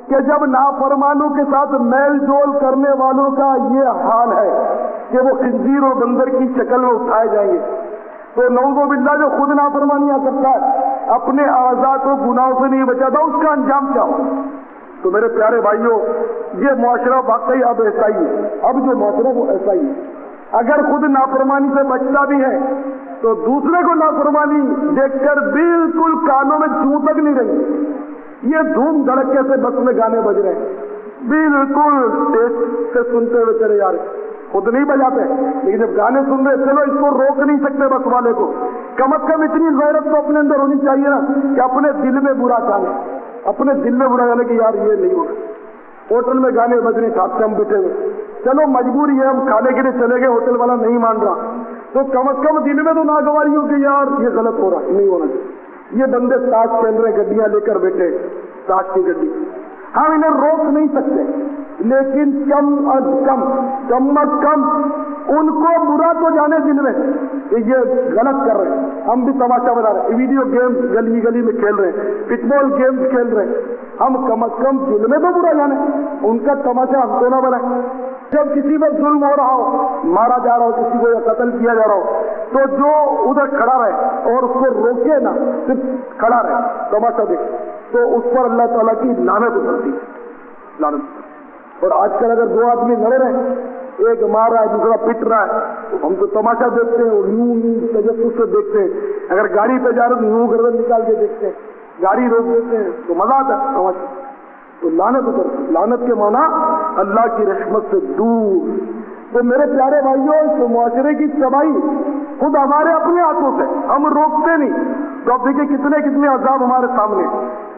کہ جب نافرمانوں کے ساتھ میل جول کرنے والوں کا یہ حال ہے کہ وہ خنزیر اور بندر کی شکل میں اٹھائے جائیں گے، تو نعوذ باللہ جو خود نافرمانیاں کرتا ہے، اپنے اعضاء کو گناہوں سے نہیں بچاتا، اس کا انجام کیا ہو؟ تو میرے پیارے بھائیوں، یہ معاشرہ واقعی اب ایسا ہی ہے، اب جو معاشرہ وہ ایسا ہی ہے. اگر خود نافرمانی سے بچتا بھی ہے تو دوسرے کو نافرمانی دیکھ کر بالکل کانوں میں چوں تک نہیں رہی. یہ دھوم دھڑکے سے بس میں گانے بج رہے ہیں، بالکل تیز سے سنتے ہوئے چلے جا رہے، خود نہیں بجاتے، لیکن جب گانے سن رہے چلو اس کو روک نہیں سکتے بس والے کو. کم از کم اتنی غیرت تو اپنے اندر ہونی چاہیے نا کہ اپنے دل میں برا جانے، اپنے دل میں برا جانے کہ یار یہ نہیں ہوگا. ہوٹل میں گانے بج رہے، کھاتے ہم بیٹھے ہوئے، چلو مجبوری ہے، ہم کھانے کے لیے چلے گئے، ہوٹل والا نہیں مان رہا، تو کم از کم دل میں تو ناگواری ہو کہ یار یہ غلط ہو رہا، نہیں ہونا چاہیے. یہ بندے تاش کھیل رہے، گڈیاں لے کر بیٹھے، تاش کی گڈی، ہم انہیں روک نہیں سکتے، لیکن کم از کم ان کو برا تو جانے دل میں کہ یہ غلط کر رہے ہیں. ہم بھی تماشا بنا رہے ہیں، ویڈیو گیمز گلی گلی میں کھیل رہے ہیں، فٹ بال گیمز کھیل رہے ہیں، ہم کم از کم دل میں تو برا جانے، ان کا تماشا ہم کو نہ بنائیں. جب کسی پر ظلم ہو رہا ہو، مارا جا رہا ہو کسی کو یا قتل کیا جا رہا ہو، تو جو ادھر کھڑا رہے اور اس کو روکے نا، صرف کھڑا رہے تماشا دیکھے، تو اس پر اللہ تعالیٰ کی لعنت اترتی ہے، لعنت. اور آج کل اگر دو آدمی لڑ رہے ہیں، ایک مار رہا ہے دوسرا پٹ رہا ہے، تو ہم تو تماشا دیکھتے ہیں اور یوں تجسس سے دیکھتے ہیں. اگر گاڑی پہ جا رہے ہیں یوں گردن نکال کے دیکھتے ہیں، گاڑی روک دیتے ہیں تو مزہ آتا ہے تماشا. تو لعنت اترتی، لعنت کے معنی اللہ کی رحمت سے دور. تو میرے پیارے بھائیوں، اس معاشرے کی تباہی خود ہمارے اپنے ہاتھوں سے، ہم روکتے نہیں. تو اب دیکھیں کتنے عذاب ہمارے سامنے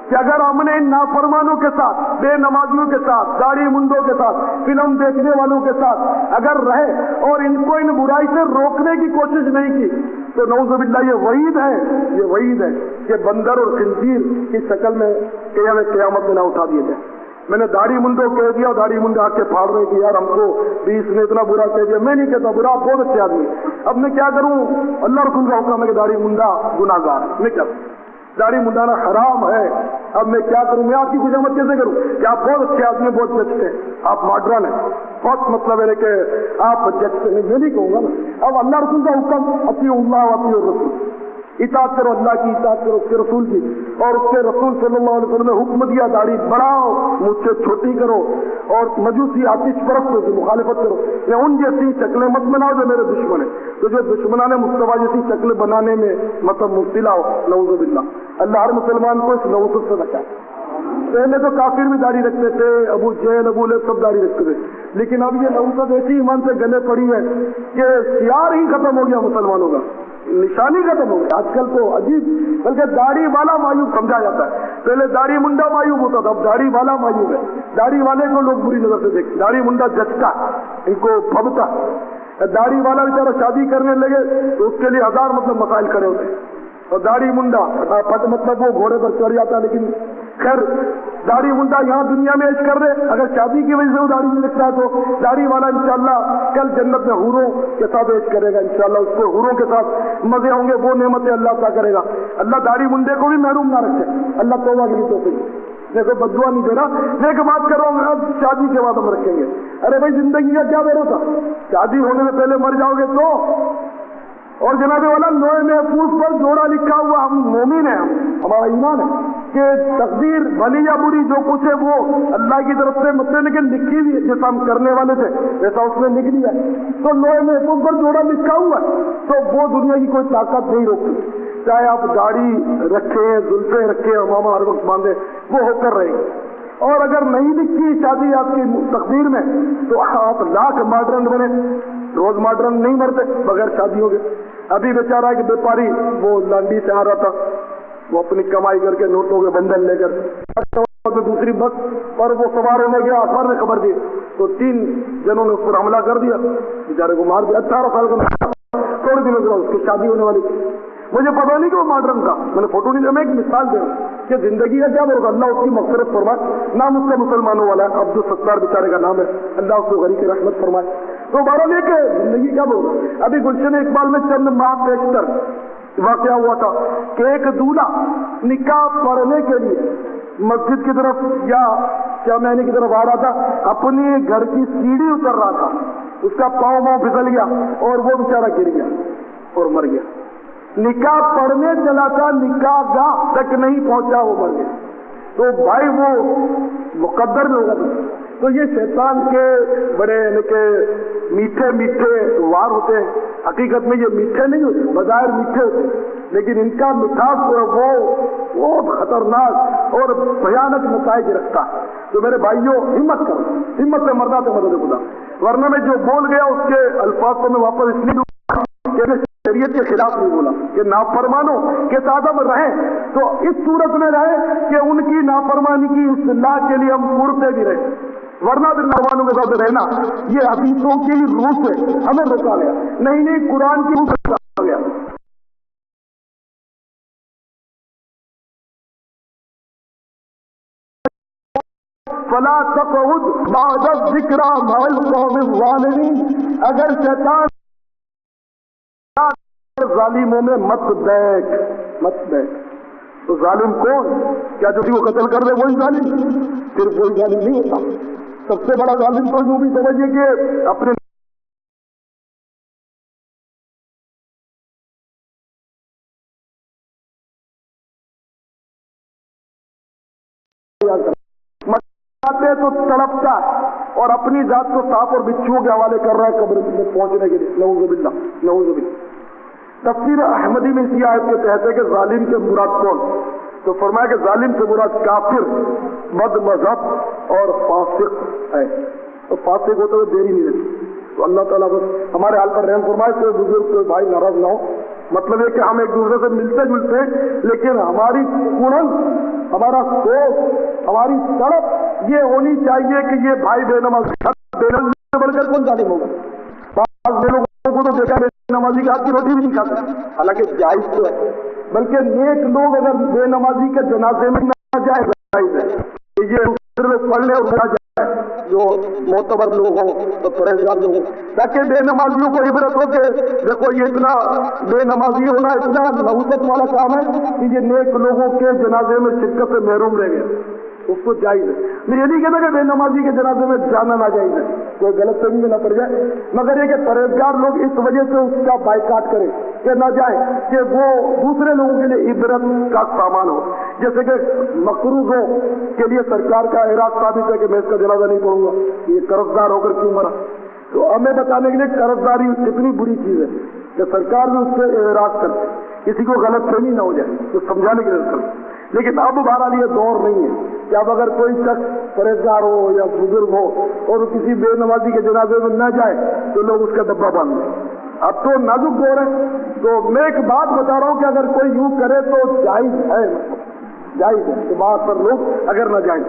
کہ اگر ہم نے ان نافرمانوں کے ساتھ، بے نمازیوں کے ساتھ، داڑھی منڈوں کے ساتھ، فلم دیکھنے والوں کے ساتھ اگر رہے اور ان کو ان برائی سے روکنے کی کوشش نہیں کی، تو نعوذ باللہ یہ وعید ہے کہ بندر اور خنزیر کی شکل میں قیامت میں نہ اٹھا دیے جائیں. میں نے داڑھی منڈوں کہہ دیا، داڑھی منڈے آ کے پھاڑ رہے کہ یار ہم کو بھی اس نے اتنا برا کہہ دیا. میں نہیں کہتا برا، آپ بہت اچھے آدمی. اب میں کیا کروں؟ اللہ رسول کا حکم ہے کہ داڑھی منڈا گناہ گار، میں کیا کروں؟ داڑھی منڈانا حرام ہے. اب میں کیا کروں؟ میں آپ کی خوشامد کیسے کروں کہ آپ بہت اچھے آدمی، بہت جچتے ہیں، آپ ماڈرن ہیں، بہت مطلب ہے کہ آپ جچتے ہیں. میں نہیں کہوں گا نا. اب اللہ رسول کا حکم، اطیعوا اللہ واطیعوا الرسول، اطاعت کرو اللہ کی، اطاعت کرو اس کے رسول کی. اور اس کے رسول صلی اللہ علیہ وسلم نے حکم دیا داڑھی بڑھاؤ، مجھ سے چھوٹی کرو، اور مجوسی آتش پرستوں کی مخالفت کرو، یا ان جیسی شکلیں مت بناؤ جو میرے دشمن ہیں. تو جو دشمنان مصطفیٰ جیسی شکل بنانے میں مطلب مبتلا ہو، نعوذ باللہ. اللہ ہر مسلمان کو اس نوسط سے بچائے. پہلے تو کافر بھی داڑھی رکھتے تھے، ابو جہل ابو لہب سب داڑھی رکھتے تھے، لیکن اب یہ نوسط ایسی ایمان سے گلے پڑی ہے کہ شعار ہی ختم ہو گیا مسلمانوں کا، نشانی ختم ہو گئی. آج کل تو عجیب، بلکہ داڑھی والا مایوب سمجھا جاتا ہے. پہلے داڑھی منڈا مایوب ہوتا تھا، اب داڑھی والا مایوب ہے. داڑھی والے کو لوگ بری نظر سے دیکھتے، داڑھی منڈا جچتا، ان کو پھبتا. داڑھی والا بیچارہ شادی کرنے لگے تو اس کے لیے ہزار مطلب مسائل کھڑے ہوتے ہیں. اور داڑھی منڈا پھٹ مطلب وہ گھوڑے پر چڑھ جاتا ہے. لیکن خیر داڑھی منڈا یہاں دنیا میں عیش کر رہے، اگر شادی کی وجہ سے وہ داڑھی نہیں رکھتا ہے تو داڑھی والا انشاءاللہ کل جنت میں حوروں کے ساتھ عیش کرے گا. انشاءاللہ اس کو حوروں کے ساتھ مزے ہوں گے، وہ نعمتیں اللہ عطا کرے گا. اللہ داڑھی منڈے کو بھی محروم نہ رکھے. اللہ توبہ کی توفیق. میں کوئی بددعا نہیں دے رہا، ایک بات کر رہا ہوں، اب شادی کے بعد ہم رکھیں گے. ارے بھائی زندگی کا کیا بھروسہ، شادی ہونے سے پہلے مر جاؤ گے تو. اور جناب والا لوہے محفوظ پر جوڑا لکھا ہوا، ہم مومن ہیں، ہمارا ایمان ہے کہ تقدیر بھلی یا بری جو کچھ ہے وہ اللہ کی طرف سے مطلب، لیکن لکھی ہوئی جیسا ہم کرنے والے تھے ویسا اس نے لکھ دیا ہے. تو لوہے محفوظ پر جوڑا لکھا ہوا ہے، تو وہ دنیا کی کوئی طاقت نہیں روکتی. چاہے آپ داڑھی رکھیں، زلفیں رکھیں، امامہ ہر وقت باندھے، وہ ہو کر رہے گی. اور اگر نہیں لکھی شادی آپ کی تقدیر میں تو آپ لاکھ ماڈرن بنے، روز ماڈرن نہیں مرتے بغیر شادیوں کے. ابھی بیچارہ ایک بیپاری وہ لانڈی سے آ رہا تھا، وہ اپنی کمائی کر کے نوٹوں کے بندل لے کر دوسری بس پر وہ سوار ہونے گیا، اخبار نے خبر دی تو 3 جنوں نے اس پر حملہ کر دیا، بیچارے کو مار دیا. 18 سال کا، تھوڑے دنوں کے بعد اس کی شادی ہونے والی. مجھے پتا نہیں کہ وہ ماڈرن تھا، میں نے فوٹو نہیں دیا. میں ایک مثال دے رہا ہوں کہ زندگی کا کیا ہوگا. اللہ اس کی مغفرت فرمائے. نام اس کا مسلمانوں والا ہے، عبدالستار بیچارے کا نام ہے، اللہ اس کو غریب کی رحمت فرمائے. تو بہرحال یہ کہ زندگی کیا ہوگا. ابھی گلشن اقبال میں چند ماہ پیشتر واقعہ ہوا تھا کہ ایک دولہا نکاح پڑھنے کے لیے مسجد کی طرف یا شامیانے کی طرف آ رہا تھا، اپنی گھر کی سیڑھی اتر رہا تھا، اس کا پاؤں پھسل گیا اور وہ بیچارہ گر گیا اور مر گیا. نکاح پڑھنے چلا تھا، نکاح گاہ تک نہیں پہنچا، وہ مر گیا. تو بھائی وہ مقدر میں ہوگا. تو یہ شیطان کے بڑے یعنی کہ میٹھے میٹھے وار ہوتے ہیں. حقیقت میں یہ میٹھے نہیں ہوتے، بظاہر میٹھے ہوتے ہیں، لیکن ان کا مٹھاس وہ بہت خطرناک اور بھیانک نتائج رکھتا ہے. تو میرے بھائیوں ہمت کرو، ہمت سے مرنا تو مدد خدا. ورنہ میں جو بول گیا اس کے الفاظ کو میں واپس اس لیے کہ شریعت کے خلاف نہیں بولا کہ نافرمانوں کے ساتھ ہم رہیں تو اس صورت میں رہے کہ ان کی نافرمانی کی اصلاح کے لیے ہم پڑھتے بھی رہے. ورنہ پھر نافرمانوں کے ساتھ رہنا یہ حدیثوں کی روح سے ہمیں روکا گیا. نہیں قرآن کی روح سے روکا گیا. فلا تقعد بعد الذکری مع القوم الظالمین. اگر شیطان ظالموں میں مت بیٹھ. تو ظالم کون؟ کیا جو کو قتل کر دے وہی ظالم؟ پھر کوئی ظالم نہیں ہوتا. سب سے بڑا ظالم تو یوں بھی سمجھیے کہ اپنے تو تڑپتا ہے اور اپنی ذات کو سانپ اور بچھوؤں کے حوالے کر رہا ہے قبر میں پہنچنے کے لیے. نعوذ باللہ نعوذ باللہ. تفسیر احمدی میں اسی آیت کے تحت ہے کہ ظالم کے مراد کون؟ تو فرمایا کہ ظالم سے مراد کافر، بد مذہب اور فاسق ہے. تو فاسق ہوتے ہوئے دیر ہی نہیں رہتی. تو اللہ تعالیٰ بس ہمارے حال پر رحم فرمائے. کوئی بزرگ کوئی بھائی ناراض نہ ہو. مطلب ہے کہ ہم ایک دوسرے سے ملتے جلتے ہیں، لیکن ہماری کڑن، ہمارا سوچ، ہماری سڑک یہ ہونی چاہیے کہ یہ بھائی بے نماز بے نمازی سے بڑھ کر کون ظالم ہوگا. بعض لوگوں کو تو دیکھا بے نمازی کے ہاتھ کی روٹی بھی نہیں کھاتے، حالانکہ جائز تو ہے. بلکہ نیک لوگ اگر بے نمازی کے جنازے میں نہ جائے جائز ہے کہ یہ دوسرے لوگ پڑھ لیں اور نہ جائے، جو معتبر لوگ ہوں تو پرہیزگار لوگ ہوں، تاکہ بے نمازیوں کو عبرت ہو کہ دیکھو یہ اتنا بے نمازی ہونا اتنا نحوست والا کام ہے کہ یہ نیک لوگوں کے جنازے میں شرکت سے محروم رہ گئے. اس کو جائز ہے. میں یہ نہیں کہتا کہ بے نمازی کے جنازے میں جانا ناجائز ہے، کوئی غلط فہمی میں نہ پڑ جائے، مگر یہ کہ پرہیزگار لوگ اس وجہ سے اس کا بائیکاٹ کریں کہ نہ جائیں کہ وہ دوسرے لوگوں کے لیے عبرت کا سامان ہو. جیسے کہ مقروضوں کے لیے سرکار کا اعراض ثابت ہے کہ میں اس کا جنازہ نہیں پڑھوں گا، یہ قرض دار ہو کر کیوں مرا. تو ہمیں بتانے کے لیے قرض داری کتنی بری چیز ہے کہ سرکار بھی اس سے اعراض کرتے، کسی کو غلط فہمی نہ ہو جائے تو سمجھانے کے لیے کرتے. لیکن اب بہرحال یہ دور نہیں ہے کہ اب اگر کوئی شخص پرہیزگار ہو یا بزرگ ہو اور کسی بے نمازی کے جنازے میں نہ جائے تو لوگ اس کا ڈبہ باندھ دیں. اب تو نازک دور ہے. تو میں ایک بات بتا رہا ہوں کہ اگر کوئی یوں کرے تو جائز ہے، جائز ہے کہ بات پر لوگ اگر نہ جائیں.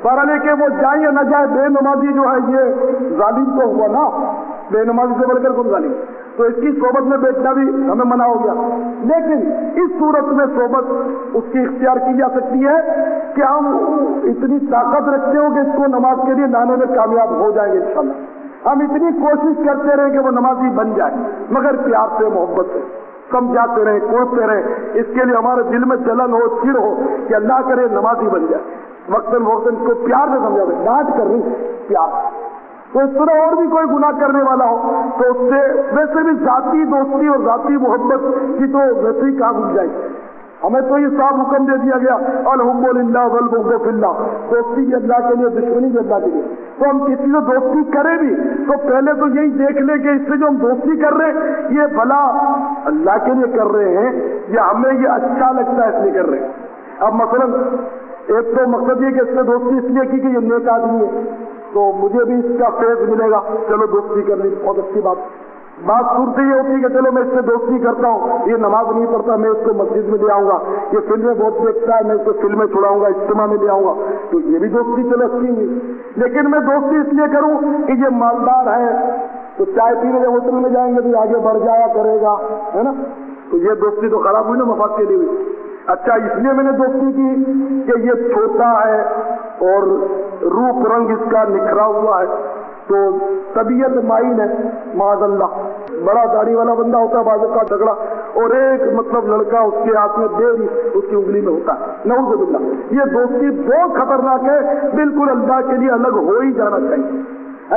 بہرحال کہ وہ جائیں یا نہ جائیں، بے نمازی جو ہے یہ ظالم تو ہوا نا، بے نمازی سے بڑھ کر کون ظالم. تو اس کی صحبت میں بیٹھنا بھی ہمیں منع ہو گیا. لیکن اس صورت میں صحبت اس کی اختیار کی جا سکتی ہے کہ ہم اتنی طاقت رکھتے ہو کہ اس کو نماز کے لیے لانے میں کامیاب ہو جائیں گے انشاءاللہ. ہم اتنی کوشش کرتے رہیں کہ وہ نمازی بن جائے، مگر پیار سے محبت سے سمجھاتے رہیں، کوڑتے رہیں. اس کے لیے ہمارے دل میں جلن ہو، چڑ ہو کہ اللہ کرے نمازی بن جائے. وقتاً فوقتاً اس کو پیار سے سمجھا دیں، ڈانٹ کر نہیں، پیار. تو اس طرح اور بھی کوئی گناہ کرنے والا ہو تو اس سے ویسے بھی ذاتی دوستی اور ذاتی محبت کی تو ویسے ہی کام مل جائے. ہمیں تو یہ صاف حکم دے دیا گیا الحب للہ والبغض فی اللہ، دوستی بھی اللہ کے لیے، دشمنی بھی اللہ کے لیے. تو ہم کسی سے دوستی کریں بھی تو پہلے تو یہی دیکھ لیں کہ اس سے جو ہم دوستی کر رہے ہیں یہ بھلا اللہ کے لیے کر رہے ہیں یا ہمیں یہ اچھا لگتا ہے اس لیے کر رہے ہیں. اب مثلا ایک تو مقصد یہ کہ اس سے دوستی اس لیے کی کہ یہ نیک آدمی ہے تو مجھے بھی اس کا فیض ملے گا، چلو دوستی کر لی، بہت اچھی بات صورت یہ ہوتی ہے کہ چلو میں اس سے دوستی کرتا ہوں، یہ نماز نہیں پڑھتا، میں اس کو مسجد میں لے آؤں گا، یہ فلمیں بہت دیکھتا ہے، میں اس کو فلمیں چھڑاؤں گا، اجتماع میں لے آؤں گا، تو یہ بھی دوستی چلو اچھی نہیں، لیکن میں دوستی اس لیے کروں کہ یہ مالدار ہے تو چائے پینے کے ہوٹل میں جائیں گے تو آگے بڑھ جایا کرے گا، ہے نا، تو یہ دوستی تو خراب ہوئی نا، مفاد کے لیے ہوئی۔ اچھا اس لیے میں نے دوستی کی کہ یہ چھوٹا ہے اور روپ رنگ اس کا نکھرا ہوا ہے، تو طبیعت مائل ہے، معاذ اللہ، بڑا داڑھی والا بندہ ہوتا ہے بازو کا جھگڑا، اور ایک لڑکا اس کے ہاتھ میں دیر اس کی انگلی میں ہوتا ہے، نعوذ باللہ۔ یہ دوستی بہت خطرناک ہے، بالکل اللہ کے لیے الگ ہو ہی جانا چاہیے۔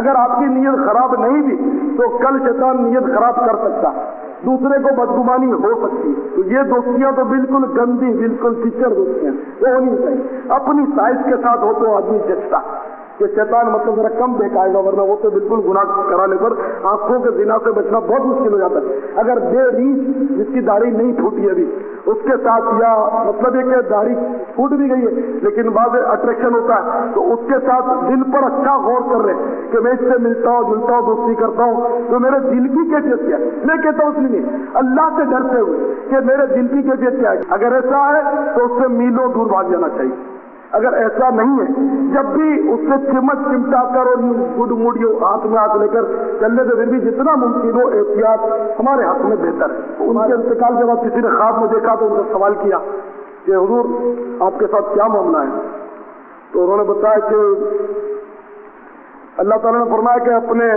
اگر آپ کی نیت خراب نہیں بھی تو کل شیطان نیت خراب کر سکتا ہے، دوسرے کو بدگمانی ہو سکتی ہے، تو یہ دوستیاں تو بالکل گندی، بالکل ٹیچر دوستیاں وہ ہونی چاہیے۔ اپنی سائز کے ساتھ ہو تو آدمی جچتا کہ شیطان ذرا کم دیکھائے گا، ورنہ وہ تو بالکل گناہ کرانے پر آنکھوں کے زنا سے بچنا بہت مشکل ہو جاتا ہے۔ اگر بے ریچ جس کی داڑھی نہیں پھوٹی ابھی اس کے ساتھ، یا یہ کہ داڑھی پھوٹ بھی گئی ہے لیکن بعض اٹریکشن ہوتا ہے، تو اس کے ساتھ دل پر اچھا غور کر رہے کہ میں اس سے ملتا ہوں، جلتا ہوں، دوستی کرتا ہوں، تو میرے دل کی کیفیت کیا ہے؟ میں کہتا ہوں اس لیے اللہ سے ڈرتے ہوئے کہ میرے دل کی کیفیت کیا ہے۔ اگر ایسا ہے تو اس سے میلوں دور بھاگ جانا چاہیے، اگر ایسا نہیں ہے جب بھی اس سے چمٹا کر اور گڈ موڈ ہاتھ میں ہاتھ لے کر چلنے سے پھر بھی جتنا ممکن ہو احتیاط ہمارے ہاتھ میں بہتر ہے۔ ان کے انتقال کے بعد کسی نے خواب میں دیکھا تو ان سے سوال کیا کہ حضور آپ کے ساتھ کیا معاملہ ہے؟ تو انہوں نے بتایا کہ اللہ تعالیٰ نے فرمایا کہ اپنے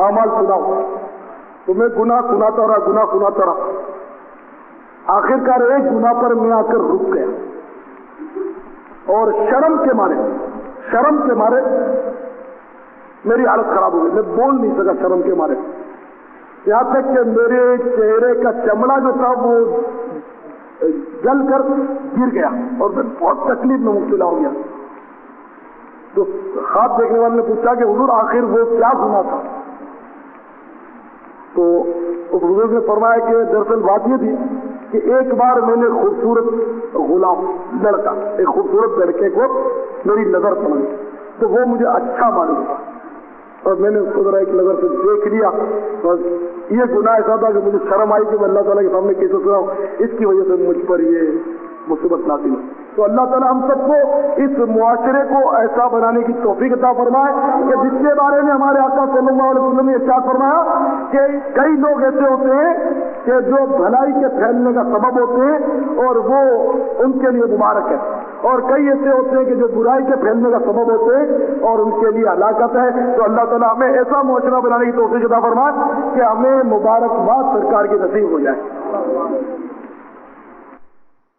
اعمال سناؤ، تو میں گناہ سناتا رہا، آخرکار ایک گناہ پر میں آ کر رک گیا اور شرم کے مارے میری حالت خراب ہو گئی، میں بول نہیں سکا شرم کے مارے، یہاں تک کہ میرے چہرے کا چمڑا جو تھا وہ جل کر گر گیا اور میں بہت تکلیف میں مبتلا ہو گیا۔ تو خواب دیکھنے والے نے پوچھا کہ حضور آخر وہ کیا گناہ تھا؟ تو اس بزرگ نے فرمایا کہ دراصل بات یہ تھی کہ ایک بار میں نے خوبصورت غلام لڑکا، ایک خوبصورت لڑکے کو میری نظر پڑی تو وہ مجھے اچھا معلوم ہوا اور میں نے اس کو ذرا ایک نظر سے دیکھ لیا، بس یہ گناہ ایسا تھا کہ مجھے شرم آئی کہ میں اللہ تعالیٰ کے سامنے کیسے سناؤں، اس کی وجہ سے مجھ پر یہ مصیبت نازل ہوئی۔ تو اللہ تعالیٰ ہم سب کو اس معاشرے کو ایسا بنانے کی توفیق عطا فرمائے کہ جس کے بارے میں ہمارے آقا صلی اللہ علیہ وسلم نے ارشاد فرمایا کہ کئی لوگ ایسے ہوتے ہیں کہ جو بھلائی کے پھیلنے کا سبب ہوتے ہیں اور وہ ان کے لیے مبارک ہے، اور کئی ایسے ہوتے ہیں کہ جو برائی کے پھیلنے کا سبب ہوتے ہیں اور ان کے لیے ہلاکت ہے۔ تو اللہ تعالیٰ ہمیں ایسا معاشرہ بنانے کی توفیق عطا فرمائے کہ ہمیں مبارکباد سرکار کی نصیب ہو جائے۔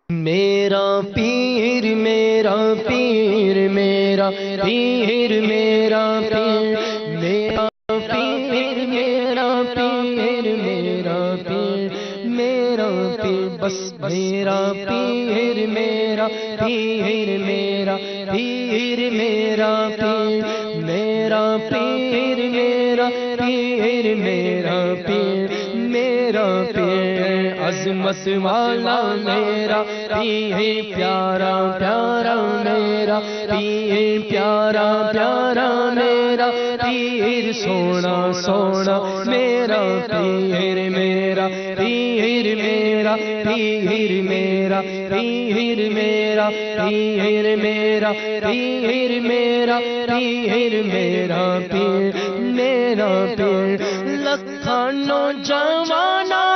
میرا پیر میرا پیر میرا پیر میرا پیر میرا پیر میرا پیر میرا پیر میرا پیر بس میرا پیر میرا پیر میرا پیر میرا پیر میرا پیر میرا پیر میرا پیر میرا پیر عظمت والا میرا پیر پیارا پیارا میرا پیر پیارا پیارا میرا پیر سونا سونا میرا پیر میرا پیر میرا پیر میرا پیر میرا پیر میرا پیر میرا پیر میرا پیر میرا پیر لکھانو جوانا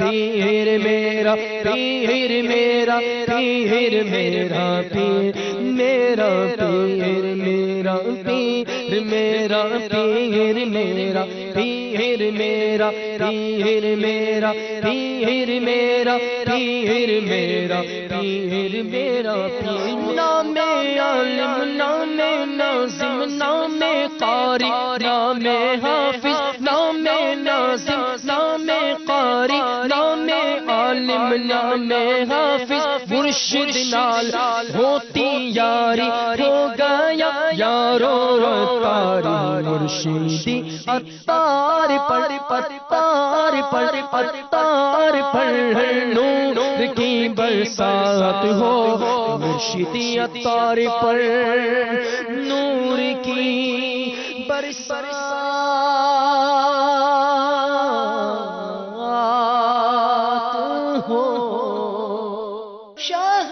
پیر میرا پیر میرا پیر میرا پیر میرا پیر میرا میرا پیر میرا پیر میرا پیر میرا پیر میرا پیر میرا پیر میرا پیر میرا پیر نام عالم نام ناظم نام قاری نام حافظ نام ناظم نام قاری نام عالم نام حافظ مرشد نال ہوتی یاری ہو گیا یارو اتاری مرشدی اتار پڑھ اتار پڑھ اتار پڑھ نور کی برسات ہو مرشدی اتار پڑھ نور کی برسات ہو شاہ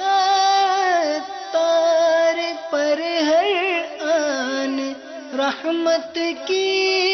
تار پر ہر آن رحمت کی